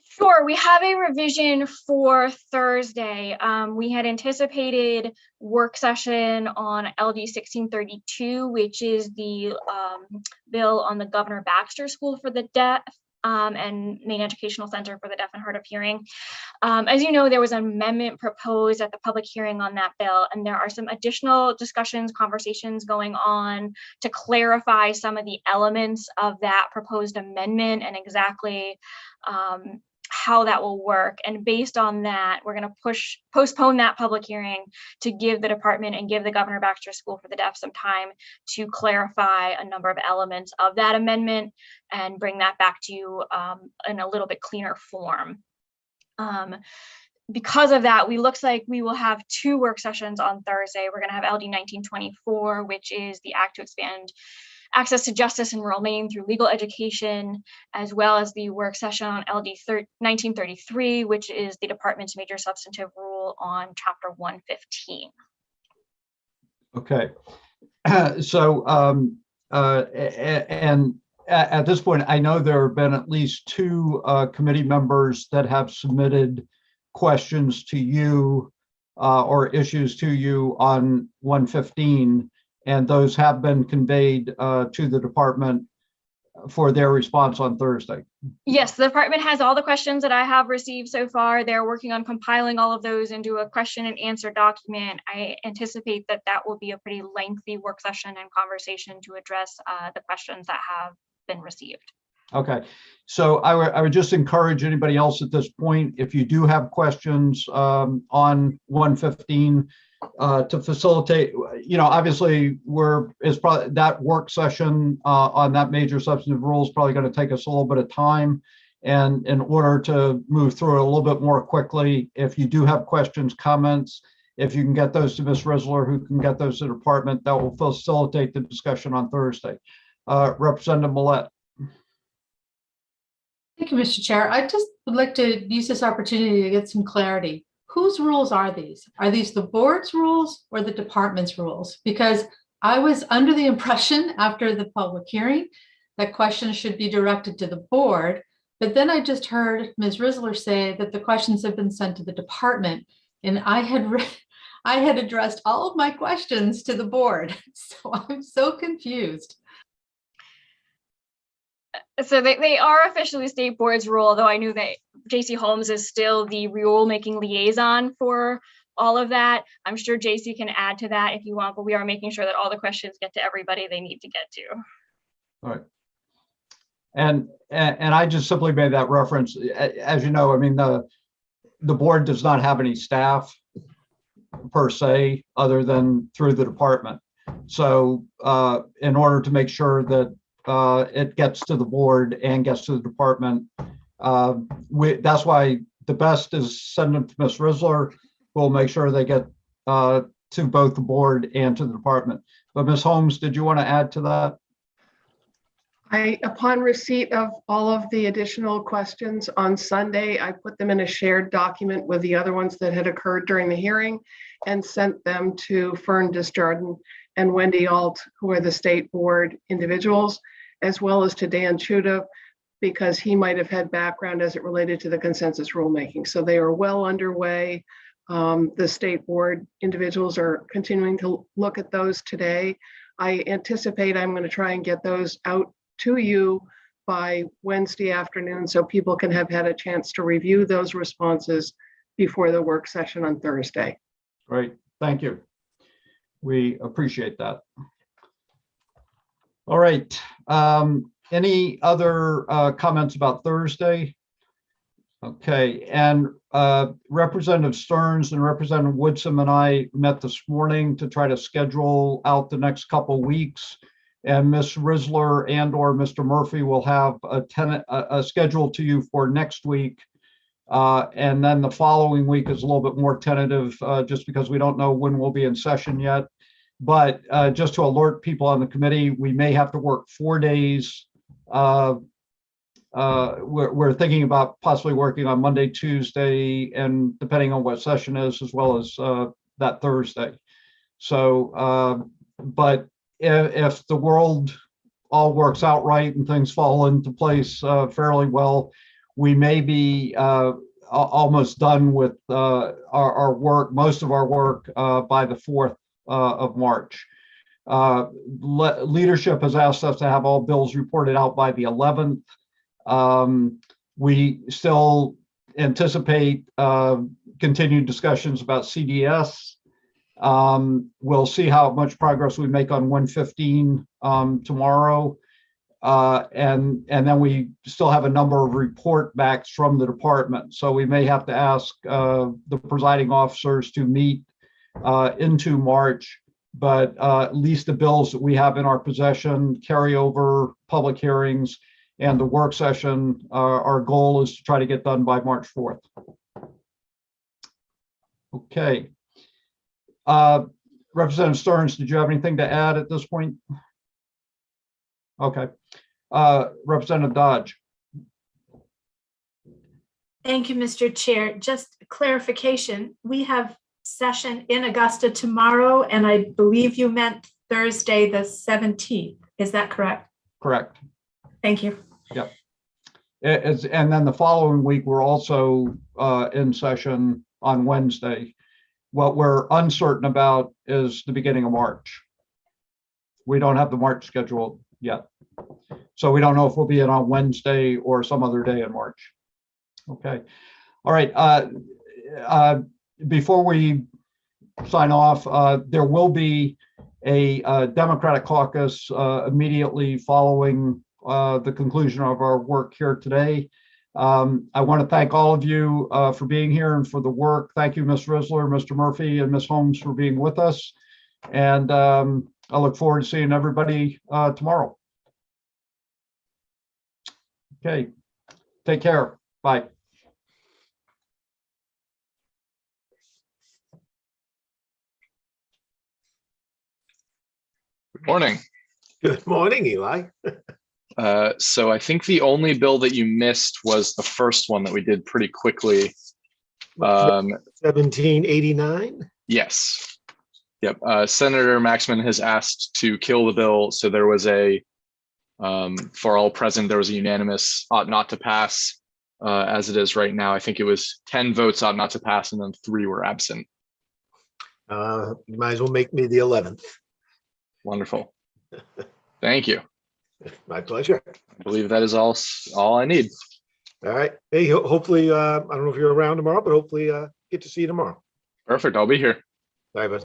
Sure, we have a revision for Thursday. We had anticipated work session on LD 1632, which is the bill on the Governor Baxter School for the Deaf and Maine Educational Center for the Deaf and Hard of Hearing. As you know, there was an amendment proposed at the public hearing on that bill, and there are some additional discussions, conversations going on to clarify some of the elements of that proposed amendment and exactly how that will work. And based on that, we're going to postpone that public hearing to give the department and give the Governor Baxter School for the Deaf some time to clarify a number of elements of that amendment and bring that back to you in a little bit cleaner form. Because of that, looks like we will have 2 work sessions on Thursday. We're going to have LD 1924, which is the Act to Expand Access to Justice in Rural Maine through Legal Education, as well as the work session on LD 1933, which is the department's major substantive rule on Chapter 115. Okay. So, and at this point, I know there have been at least 2 committee members that have submitted questions to you or issues to you on 115. And those have been conveyed to the department for their response on Thursday. Yes, the department has all the questions that I have received so far. They're working on compiling all of those into a question and answer document. I anticipate that that will be a pretty lengthy work session and conversation to address the questions that have been received. Okay, so I would just encourage anybody else at this point, if you do have questions on 115, to facilitate, obviously it's probably that work session on that major substantive rule is probably going to take us a little bit of time. And in order to move through it a little bit more quickly, if you do have questions, comments, if you can get those to Ms. Risler, who can get those to the department, that will facilitate the discussion on Thursday. Representative Millette. Thank you, Mr. Chair. I just would like to use this opportunity to get some clarity. Whose rules are these? Are these the board's rules or the department's rules? Because I was under the impression after the public hearing that questions should be directed to the board, but then I just heard Ms. Risler say that the questions have been sent to the department, and I had addressed all of my questions to the board. So I'm so confused. So they are officially state board's rule, though I knew that JC Holmes is still the rule-making liaison for all of that. I'm sure JC can add to that if you want, but we are making sure that all the questions get to everybody they need to get to. All right. And I just simply made that reference. As you know, I mean, the board does not have any staff per se, other than through the department. So in order to make sure that it gets to the board and gets to the department, that's why the best is send them to Ms. Risler. We'll make sure they get to both the board and to the department. But Ms. Holmes, did you want to add to that? Upon receipt of all of the additional questions on Sunday, I put them in a shared document with the other ones that had occurred during the hearing and sent them to Fern Desjardins and Wendy Alt, who are the state board individuals, as well as to Dan Chuda, because he might have had background as it related to the consensus rulemaking. So they are well underway. The state board individuals are continuing to look at those today. I anticipate I'm going to try and get those out to you by Wednesday afternoon so people can have had a chance to review those responses before the work session on Thursday. Great, thank you. We appreciate that. All right, any other comments about Thursday? Okay, and Representative Stearns and Representative Woodson and I met this morning to try to schedule out the next couple weeks. And Ms. Risler and or Mr. Murphy will have a schedule to you for next week. And then the following week is a little bit more tentative just because we don't know when we'll be in session yet. But just to alert people on the committee, we may have to work 4 days. We're thinking about possibly working on Monday, Tuesday, and depending on what session is, as well as that Thursday. So, but if the world all works out right and things fall into place fairly well, we may be almost done with our work, most of our work by the 4th of March. Leadership has asked us to have all bills reported out by the 11th. We still anticipate continued discussions about CDS. We'll see how much progress we make on 115 tomorrow. And then we still have a number of report backs from the department. So we may have to ask the presiding officers to meet into March, but at least the bills that we have in our possession, carry over public hearings, and the work session, our goal is to try to get done by March 4th. Okay. Representative Stearns, did you have anything to add at this point? Okay. Representative Dodge. Thank you, Mr. Chair. Just clarification, we have session in Augusta tomorrow, and I believe you meant Thursday, the 17th. Is that correct? Correct. Thank you. Yep. And then the following week, we're also in session on Wednesday. What we're uncertain about is the beginning of March. We don't have the March schedule yet. So we don't know if we'll be in on Wednesday or some other day in March. Okay. All right. Before we sign off, there will be a Democratic caucus immediately following the conclusion of our work here today. I want to thank all of you for being here and for the work. Thank you, Ms. Risler, Mr. Murphy, and Ms. Holmes for being with us. And I look forward to seeing everybody tomorrow. Okay, take care. Bye. Good morning. Good morning, Eli. So I think the only bill that you missed was the first one that we did pretty quickly. 1789. Yes. Yep. Senator Maxman has asked to kill the bill. So there was a, for all present, there was a unanimous ought not to pass. As it is right now, I think it was 10 votes ought not to pass and then 3 were absent. You might as well make me the 11th. Wonderful. Thank you. My pleasure. I believe that is all I need. All right. Hey, hopefully, I don't know if you're around tomorrow, but hopefully get to see you tomorrow. Perfect. I'll be here. Bye, bud.